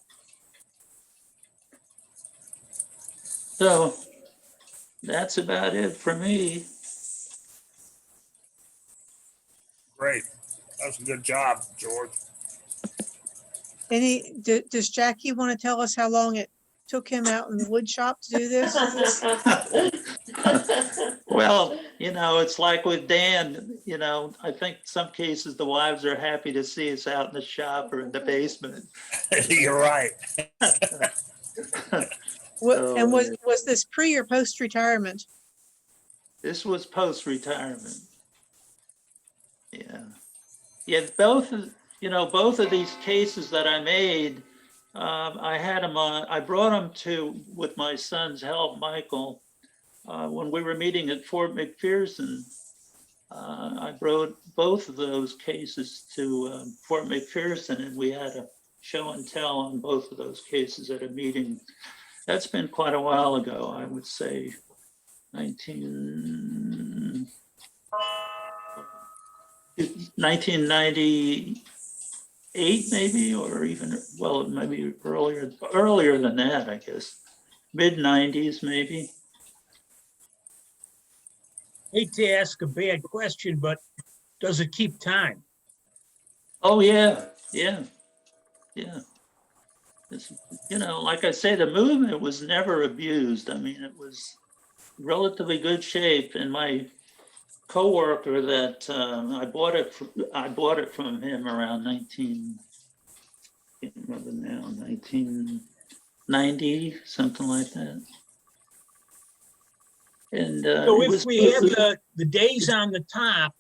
So that's about it for me. Great. That's a good job, George. Does Jackie want to tell us how long it took him out in the wood shop to do this? Well, it's like with Dan, I think some cases the wives are happy to see us out in the shop or in the basement. You're right. And was this pre or post retirement? This was post-retirement. Yeah, both of these cases that I made, I had them on, I brought them to, with my son's help, Michael, when we were meeting at Fort McPherson. I brought both of those cases to Fort McPherson, and we had a show and tell on both of those cases at a meeting. That's been quite a while ago, I would say 1998 maybe, or even, well, maybe earlier than that, I guess. Mid-90s maybe. Hate to ask a bad question, but does it keep time? Oh, yeah, yeah, yeah. It's, like I say, the movement was never abused. I mean, it was relatively good shape, and my coworker that I bought it from him around 1990, something like that. And So if we have the days on the top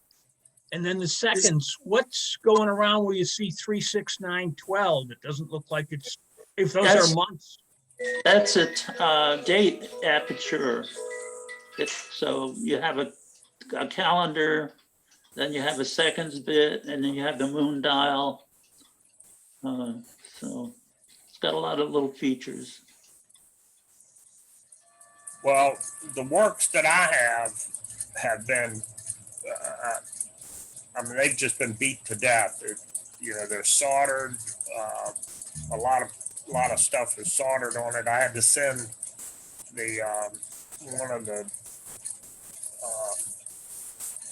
and then the seconds, what's going around where you see 3, 6, 9, 12? It doesn't look like it's, if those are months. That's a date aperture. So you have a calendar, then you have a seconds bit, and then you have the moon dial. So it's got a lot of little features. Well, the works that I have been, I mean, they've just been beat to death. They're soldered. A lot of stuff is soldered on it. I had to send one of the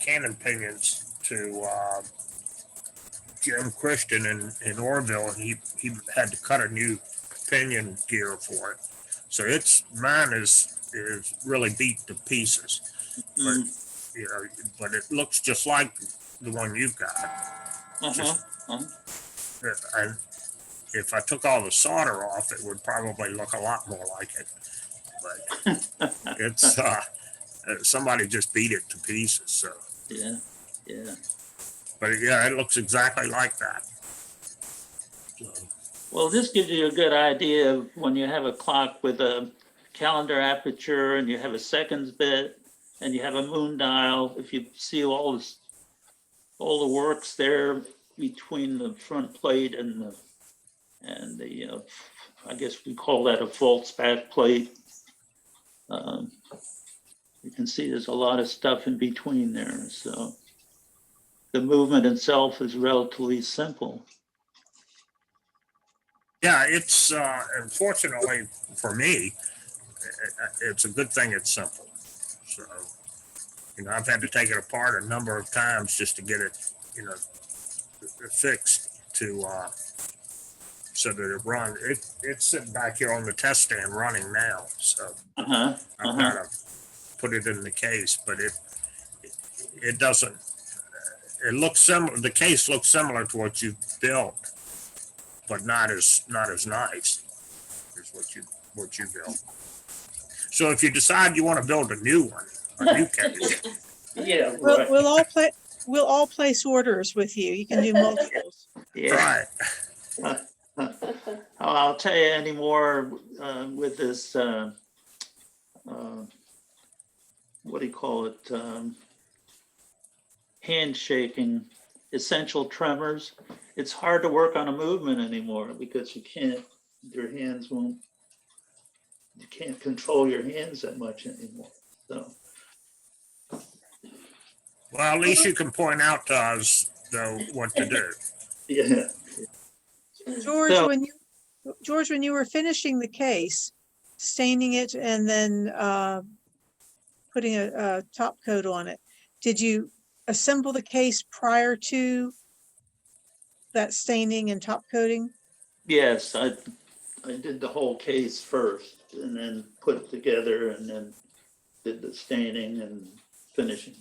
cannon pinions to Jim Christian in Orville, and he had to cut a new pinion gear for it. So mine is really beat to pieces, but it looks just like the one you've got. And if I took all the solder off, it would probably look a lot more like it. But it's somebody just beat it to pieces. So yeah. But yeah, it looks exactly like that. So. Well, this gives you a good idea of when you have a clock with a calendar aperture and you have a seconds bit and you have a moon dial. If you see all the works there between the front plate and the I guess we call that a false back plate. You can see there's a lot of stuff in between there. So the movement itself is relatively simple. Yeah, it's unfortunately for me, it's a good thing it's simple. So, I've had to take it apart a number of times just to get it, fixed so that it runs. It's sitting back here on the test stand running now. So I've got to put it in the case, but it doesn't. It looks similar. The case looks similar to what you built, but not as nice as what you built. So if you decide you want to build a new one, a new case, yeah, right. We'll all place orders with you. You can do multiples. Yeah. Right. I'll tell you any more with this. What do you call it? Handshaking, essential tremors. It's hard to work on a movement anymore because you can't control your hands that much anymore. So. Well, at least you can point out to us, though, what to do. Yeah. George, when you were finishing the case, staining it and then putting a top coat on it, did you assemble the case prior to that staining and top coating? Yes, I did the whole case first and then put it together and then did the staining and finishing.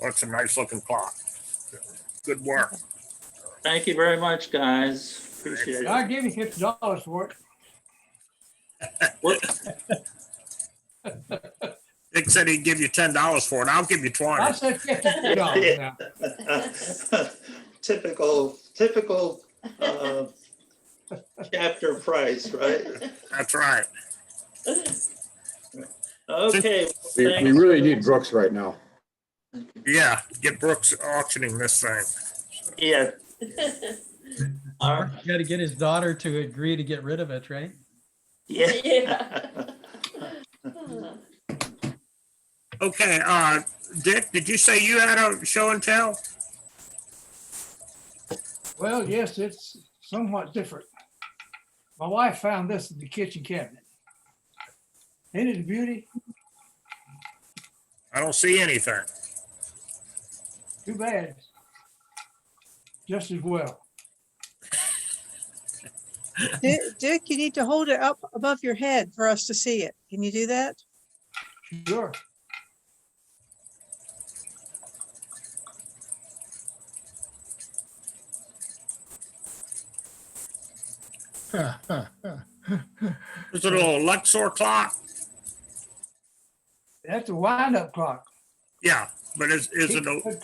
Well, it's a nice looking clock. Good work. Thank you very much, guys. Appreciate it. I gave you $50 for it. Dick said he'd give you $10 for it. I'll give you 20. I said $50 now. Typical chapter price, right? That's right. Okay. We really need Brooks right now. Yeah, get Brooks auctioning this thing. Yeah. Got to get his daughter to agree to get rid of it, right? Yeah. Okay, Dick, did you say you had a show and tell? Well, yes, it's somewhat different. My wife found this in the kitchen cabinet. Ain't it a beauty? I don't see anything. Too bad. Just as well. Dick, you need to hold it up above your head for us to see it. Can you do that? Sure. It's a little Luxor clock. That's a wind-up clock. Yeah, but is it a,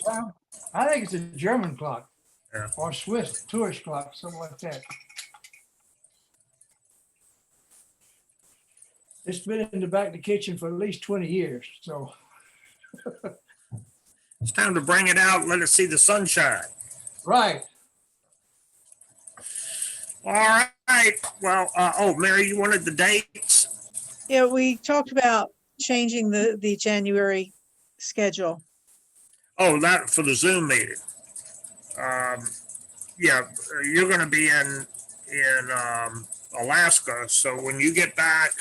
I think it's a German clock. Yeah. Or Swiss tourist clock, something like that. It's been in the back of the kitchen for at least 20 years, so. it's time to bring it out and let it see the sunshine. Right. All right. Well, oh, Mary, you wanted the dates? Yeah, we talked about changing the January schedule. Oh, that for the Zoom meeting. Yeah, you're going to be in Alaska. So when you get back,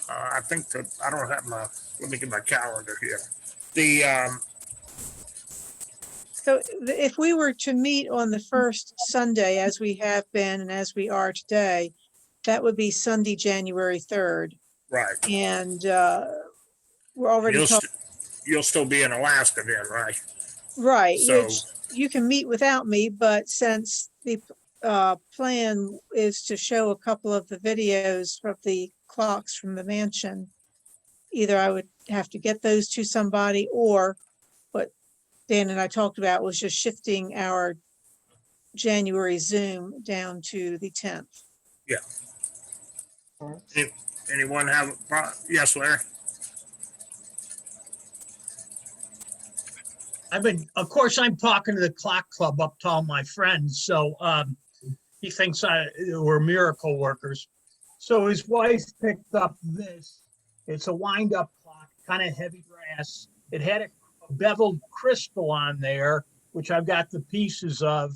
I think that I don't have my. Let me get my calendar here. So if we were to meet on the first Sunday, as we have been and as we are today, that would be Sunday, January 3rd. Right. And we're already talking. You'll still be in Alaska then, right? Right, So, which you can meet without me, but since the plan is to show a couple of the videos of the clocks from the mansion, either I would have to get those to somebody, or what Dan and I talked about was just shifting our January Zoom down to the 10th. yeah. Anyone have? Yes, Larry. Of course, I'm talking to the clock club up to all my friends. So he thinks we're miracle workers. So his wife picked up this. It's a wind up clock, kind of heavy brass. It had a beveled crystal on there, which I've got the pieces of.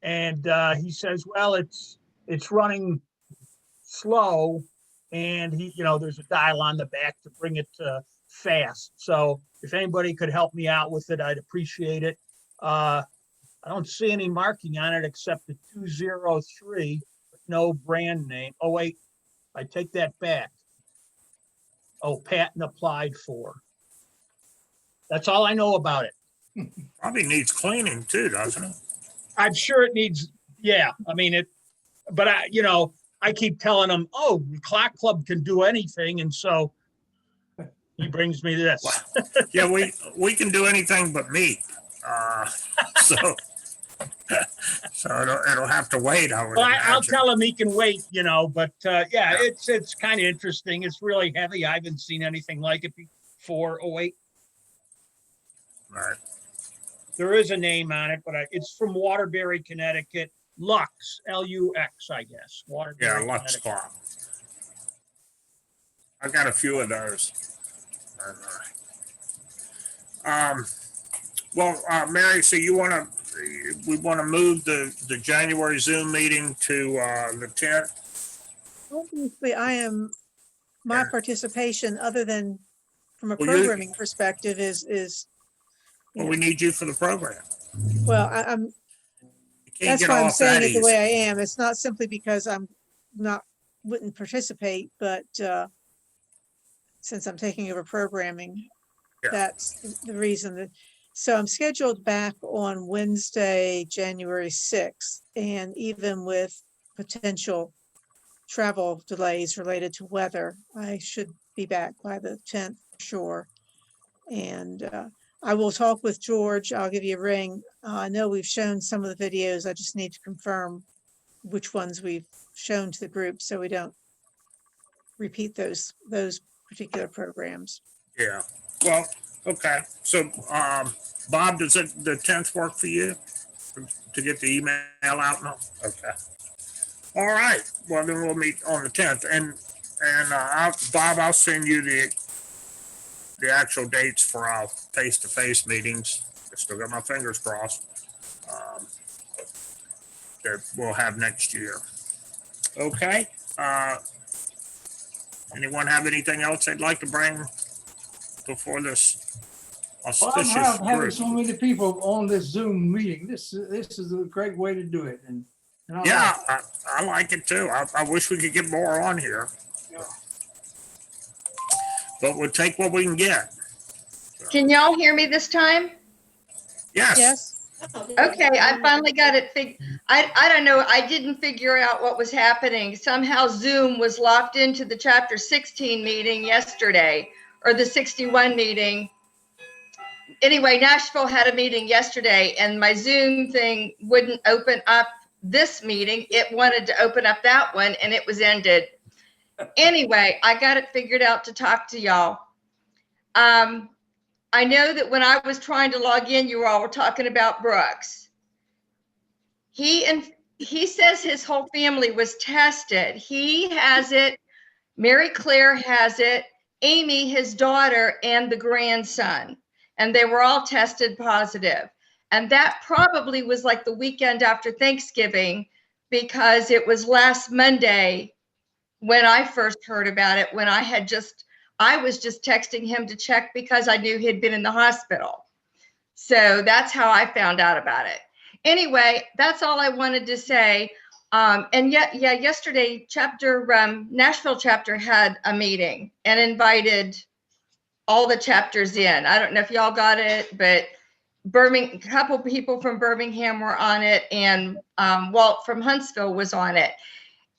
And he says, well, it's running slow. And there's a dial on the back to bring it to fast. So if anybody could help me out with it, I'd appreciate it. I don't see any marking on it except the 203, but no brand name. Oh, wait, I take that back. Oh, patent applied for. That's all I know about it. Probably needs cleaning too, doesn't it? I'm sure it needs, yeah. I mean, but I keep telling them, oh, the clock club can do anything. And so he brings me this. Yeah, we can do anything but meat. So it'll have to wait. Well, I'll tell him he can wait, but yeah, it's kind of interesting. It's really heavy. I haven't seen anything like it before. Oh, wait. Right. There is a name on it, but it's from Waterbury, Connecticut. Lux, Lux, I guess. Waterbury, yeah, Lux clock. I got a few of those. Well, Mary, so we want to move the January Zoom meeting to the 10th? Obviously, my participation, other than from a programming perspective, is. Well, we need you for the program. Well, that's why I'm saying it the way I am. It's not simply because wouldn't participate, but since I'm taking over programming, that's the reason. So I'm scheduled back on Wednesday, January 6th, and even with potential travel delays related to weather, I should be back by the 10th for sure. And I will talk with George. I'll give you a ring. I know we've shown some of the videos. I just need to confirm which ones we've shown to the group so we don't repeat those particular programs. Yeah. Well, okay. So, Bob, does the 10th work for you to get the email out now? Okay. All right, well, then we'll meet on the 10th. And Bob, I'll send you the actual dates for our face-to-face meetings. I still got my fingers crossed. That we'll have next year. Okay. Anyone have anything else they'd like to bring before this Well, I'm auspicious proud of having group? so many people on this Zoom meeting. This is a great way to do it. And I Yeah, like I like it too. I wish we could get more on here, but we'll take what we can get. Can y'all hear me this time? Yes. Yes. Okay, I finally got it I don't know, I didn't figure out what was happening. Somehow Zoom was locked into the chapter 16 meeting yesterday, or the 61 meeting. Anyway, Nashville had a meeting yesterday and my Zoom thing wouldn't open up this meeting. It wanted to open up that one and it was ended. Anyway, I got it figured out to talk to y'all. I know that when I was trying to log in, you all were talking about Brooks. He says his whole family was tested. He has it. Mary Claire has it. Amy, his daughter, and the grandson. And they were all tested positive. And that probably was like the weekend after Thanksgiving, because it was last Monday when I first heard about it, when I was just texting him to check because I knew he'd been in the hospital. So that's how I found out about it. Anyway, that's all I wanted to say. And yesterday, Nashville chapter had a meeting and invited all the chapters in. I don't know if y'all got it, but a couple people from Birmingham were on it, and Walt from Huntsville was on it.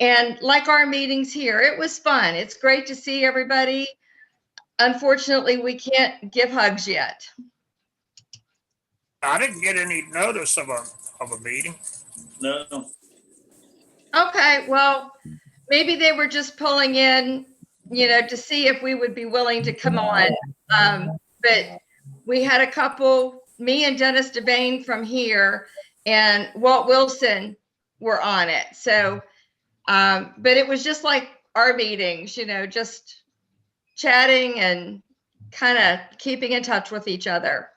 And like our meetings here, it was fun. It's great to see everybody. Unfortunately, we can't give hugs yet. I didn't get any notice of a meeting. No. Okay, well, maybe they were just pulling in, to see if we would be willing to come on. But we had a couple, me and Dennis Devane from here and Walt Wilson were on it. So, but it was just like our meetings, just chatting and kind of keeping in touch with each other.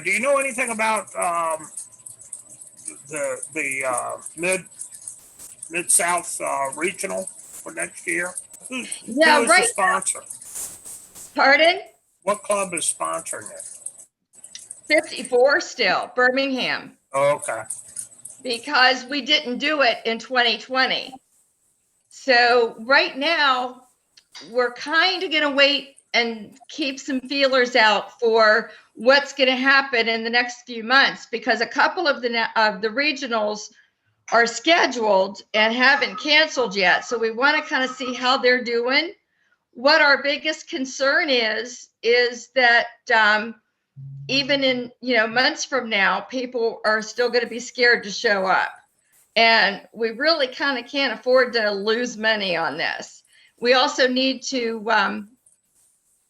Do you know anything about the Mid-South regional for next year? Who is the sponsor? Pardon? What club is sponsoring it? 54 still, Birmingham. Oh, okay. Because we didn't do it in 2020. So right now, we're kind of going to wait and keep some feelers out for what's going to happen in the next few months, because a couple of the regionals are scheduled and haven't canceled yet. So we want to kind of see how they're doing. What our biggest concern is that even in months from now, people are still going to be scared to show up. And we really kind of can't afford to lose money on this. We also need to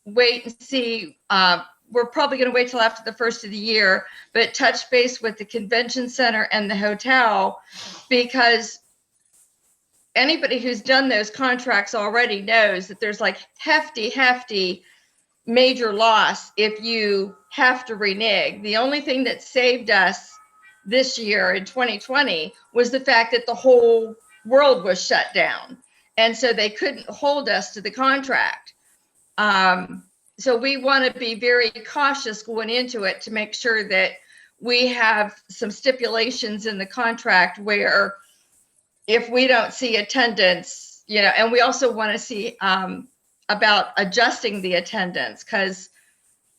wait and see. We're probably going to wait till after the first of the year, but touch base with the convention center and the hotel, because anybody who's done those contracts already knows that there's like hefty major loss if you have to renege. The only thing that saved us this year in 2020 was the fact that the whole world was shut down. And so they couldn't hold us to the contract. So we want to be very cautious going into it to make sure that we have some stipulations in the contract where if we don't see attendance, and we also want to see about adjusting the attendance, because,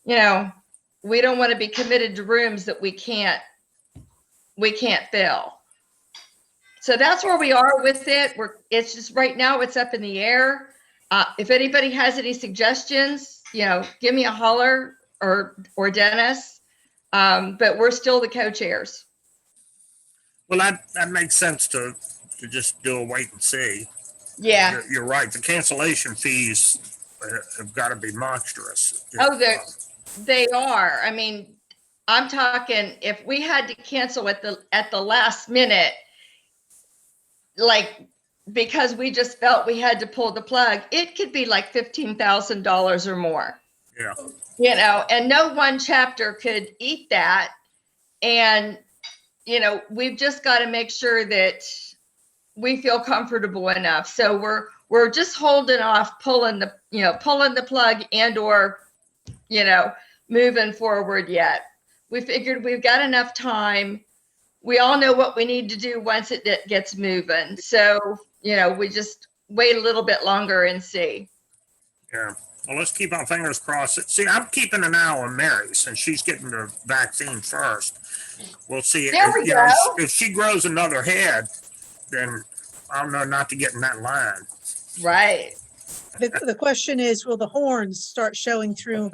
we don't want to be committed to rooms that we can't fill. So that's where we are with it. It's just right now it's up in the air. If anybody has any suggestions, give me a holler or Dennis. But we're still the co-chairs. Well, that makes sense to just do a wait and see. Yeah. You're right. The cancellation fees have got to be monstrous. Oh, they are. I'm talking, if we had to cancel at the last minute, like, because we just felt we had to pull the plug, it could be like $15,000 or more. Yeah. You know, and no one chapter could eat that. And, you know, we've just got to make sure that we feel comfortable enough. So we're just holding off pulling the plug and or, you know, moving forward yet. We figured we've got enough time. We all know what we need to do once it gets moving. So, you know, we just wait a little bit longer and see. Yeah. Well, let's keep our fingers crossed. See, I'm keeping an eye on Mary since she's getting the vaccine first. We'll see. There we go. If she grows another head, then I'll know not to get in that line. Right. The question is, will the horns start showing through?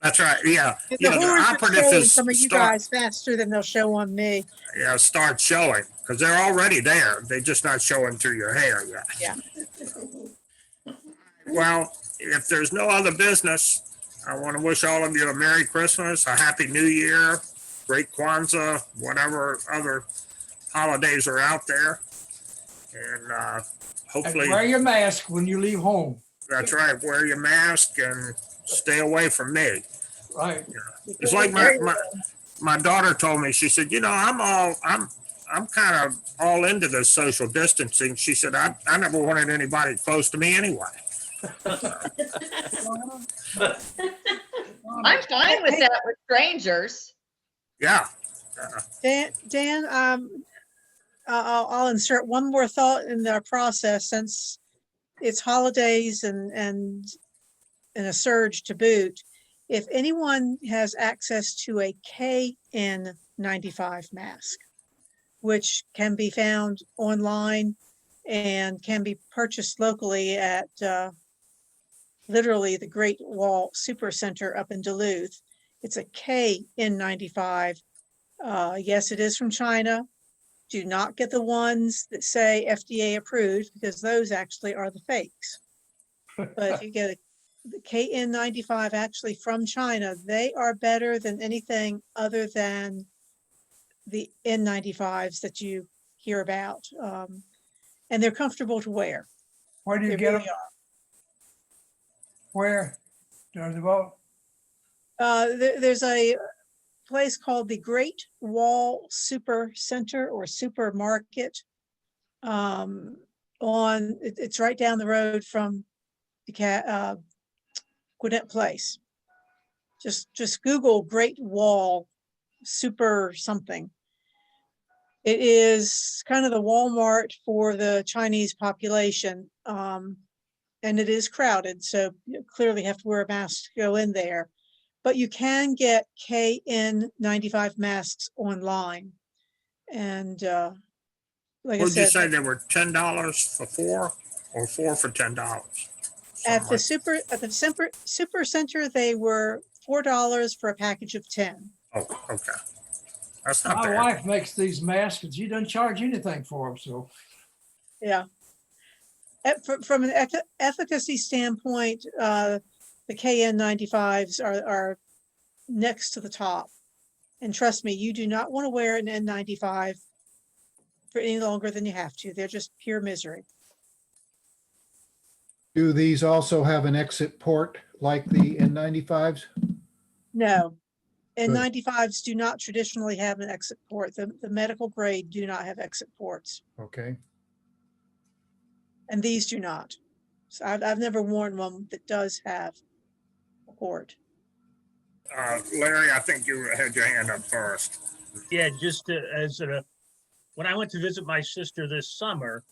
That's right. Yeah. If Yeah, the the horns are operatives showing some of you start, guys faster than they'll show on me. yeah, start showing because they're already there. They're just not showing through your hair yet. Yeah. Well, if there's no other business, I want to wish all of you a Merry Christmas, a Happy New Year, great Kwanzaa, whatever other holidays are out there. And And hopefully, wear your mask when you leave home. that's right, wear your mask and stay away from me. Right. It's like my daughter told me, she said, you know, I'm kind of all into this social distancing. She said, I never wanted anybody close to me anyway. I'm fine with that with strangers. Yeah. Dan, I'll insert one more thought in our process since it's holidays and a surge to boot. If anyone has access to a KN95 mask, which can be found online and can be purchased locally at literally the Great Wall Super Center up in Duluth. It's a KN95. Yes, it is from China. Do not get the ones that say FDA approved because those actually are the fakes. But if you get the KN95 actually from China, they are better than anything other than the N95s that you hear about. And they're comfortable to wear. Where do you They get really them? Where? Does it go? There's a place called the Great Wall Super Center or Supermarket. It's right down the road from the Gwinnett Place. Just Google Great Wall Super something. It is kind of the Walmart for the Chinese population. And it is crowded, so you clearly have to wear a mask to go in there. But you can get KN95 masks online. And like I Would you said, say they were $10 for 4 or 4 for $10? at the Super Center, they were $4 for a package of 10. Oh, okay. That's not My bad. wife makes these masks and she doesn't charge anything for them, so. Yeah. From an efficacy standpoint, the KN95s are next to the top. And trust me, you do not want to wear an N95 for any longer than you have to. They're just pure misery. Do these also have an exit port like the N95s? No, N95s do not traditionally have an exit port. The medical grade do not have exit ports. Okay. And these do not. So I've never worn one that does have a port. Larry, I think you had your hand up first. Yeah, just when I went to visit my sister this summer,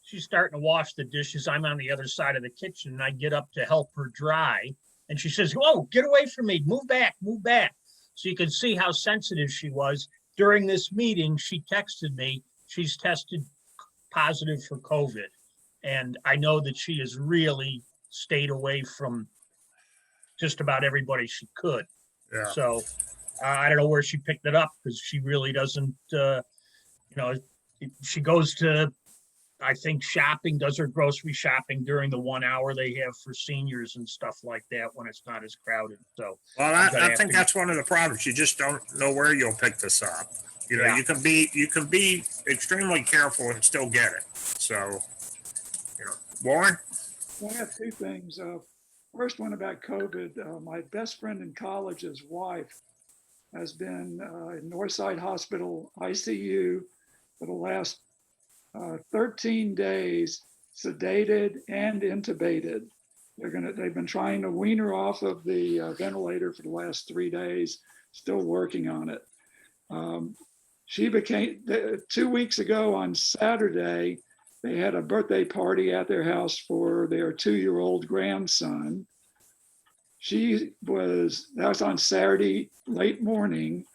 she's starting to wash the dishes. I'm on the other side of the kitchen and I get up to help her dry. And she says, "Whoa, get away from me. Move back, move back." So you can see how sensitive she was. During this meeting, she texted me, she's tested positive for COVID. And I know that she has really stayed away from just about everybody she could. Yeah. So I don't know where she picked it up because she really doesn't, she goes to, I think, shopping, does her grocery shopping during the 1 hour they have for seniors and stuff like that when it's not as crowded. So Well, I'm gonna I have think to- that's one of the problems. You just don't know where you'll pick this up. You know, Yeah. you can be extremely careful and still get it. So, you know, Warren. I have two things. First one about COVID. My best friend in college's wife has been in Northside Hospital ICU for the last 13 days, sedated and intubated. They've been trying to wean her off of the ventilator for the last 3 days, still working on it. She became, 2 weeks ago on Saturday, they had a birthday party at their house for their 2-year-old grandson. That was on Saturday, late morning.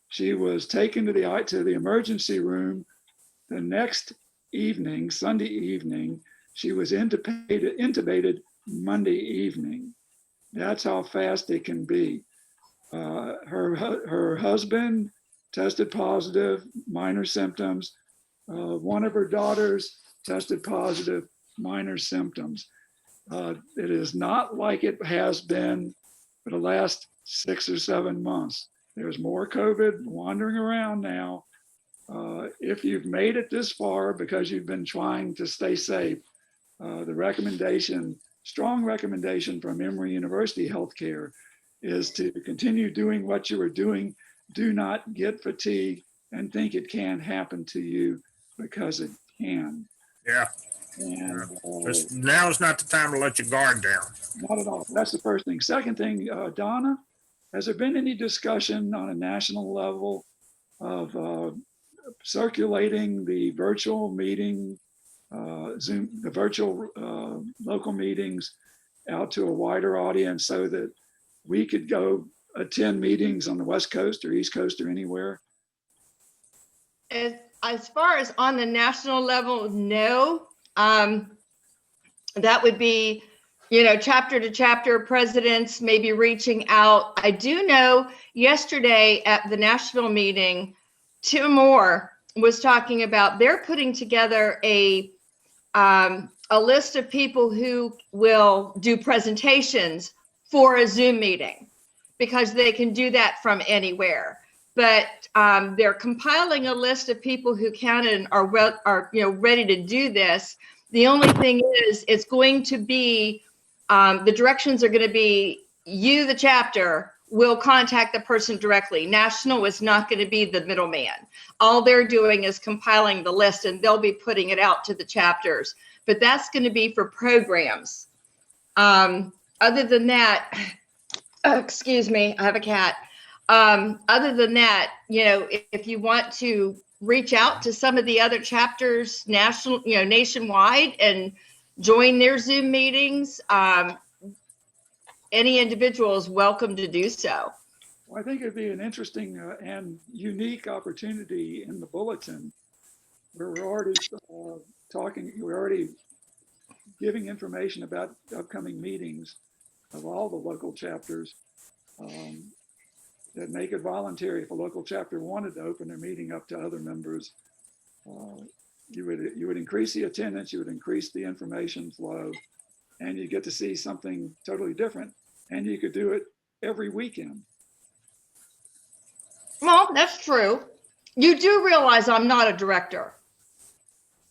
She was taken to the emergency room the next evening, Sunday evening. She was intubated Monday evening. That's how fast it can be. Her husband tested positive, minor symptoms. One of her daughters tested positive, minor symptoms. It is not like it has been for the last 6 or 7 months. There's more COVID wandering around now. If you've made it this far because you've been trying to stay safe, the strong recommendation from Emory University Healthcare is to continue doing what you are doing. Do not get fatigued and think it can't happen to you, because it can. Yeah. And now is not the time to let your guard down. not at all. That's the first thing. Second thing, Donna, has there been any discussion on a national level of circulating the virtual meeting, Zoom, the virtual local meetings out to a wider audience so that we could go attend meetings on the West Coast or East Coast or anywhere? As far as on the national level, no. That would be, chapter to chapter presidents maybe reaching out. I do know yesterday at the national meeting, Tim Moore was talking about they're putting together a list of people who will do presentations for a Zoom meeting, because they can do that from anywhere. But they're compiling a list of people who can and are ready to do this. The only thing is, it's going to be the directions are going to be you, the chapter, will contact the person directly. National is not going to be the middleman. All they're doing is compiling the list, and they'll be putting it out to the chapters. But that's going to be for programs. Other than that, excuse me, I have a cat. Other than that, if you want to reach out to some of the other chapters nationwide and join their Zoom meetings, any individual is welcome to do so. Well, I think it'd be an interesting and unique opportunity in the bulletin, where we're already we're already giving information about upcoming meetings of all the local chapters, that make it voluntary. If a local chapter wanted to open their meeting up to other members, you would increase the attendance, you would increase the information flow, and you get to see something totally different. And you could do it every weekend. Well, that's true. You do realize I'm not a director.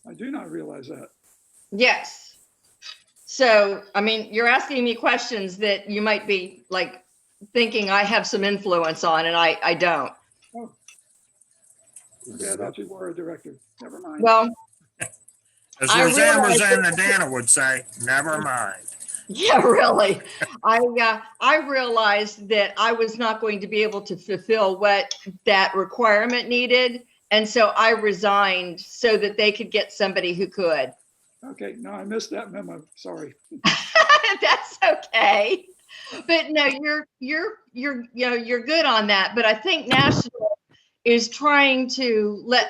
I do not realize that. Yes. So, you're asking me questions that you might be thinking I have some influence on, and I don't. Oh. Yeah, I thought you were a director. Never mind. Well, As Rosanna Dana would say, never mind. Yeah, really. I realized that I was not going to be able to fulfill what that requirement needed. And so I resigned so that they could get somebody who could. Okay, no, I missed that memo. Sorry. That's okay. But no, you're good on that. But I think National is trying to let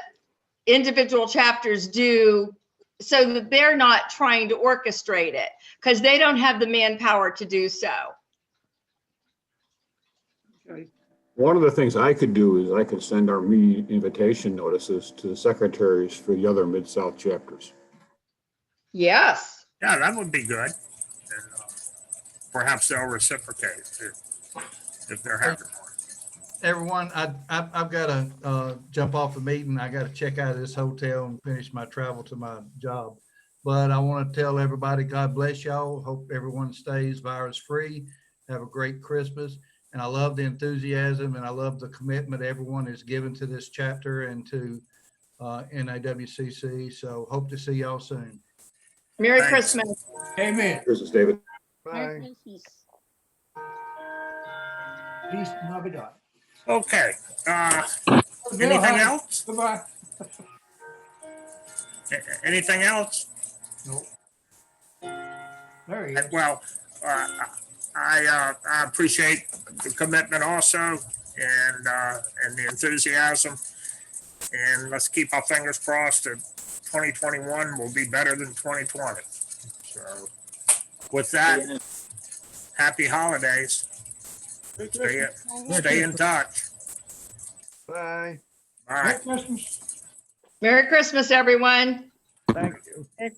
individual chapters do so that they're not trying to orchestrate it, because they don't have the manpower to do so. Okay. One of the things I could do is I could send our meeting invitation notices to the secretaries for the other Mid-South chapters. Yes. Yeah, that would be good. And, perhaps they'll reciprocate if they're having one. everyone, I've got to jump off the meeting. I got to check out of this hotel and finish my travel to my job. But I want to tell everybody, God bless y'all. Hope everyone stays virus free. Have a great Christmas. And I love the enthusiasm and I love the commitment everyone has given to this chapter and to NAWCC. So hope to see y'all soon. Merry Thanks. Christmas. Amen. Christmas, David. Bye. Peace, love it. Okay, Bill, anything honey, else? Goodbye. Anything else? Nope. There he is. Well, I appreciate the commitment also and the enthusiasm. And let's keep our fingers crossed that 2021 will be better than 2020. So with that, happy holidays. Stay in touch. Bye. All right. Merry Christmas. Merry Christmas, everyone. Thank you.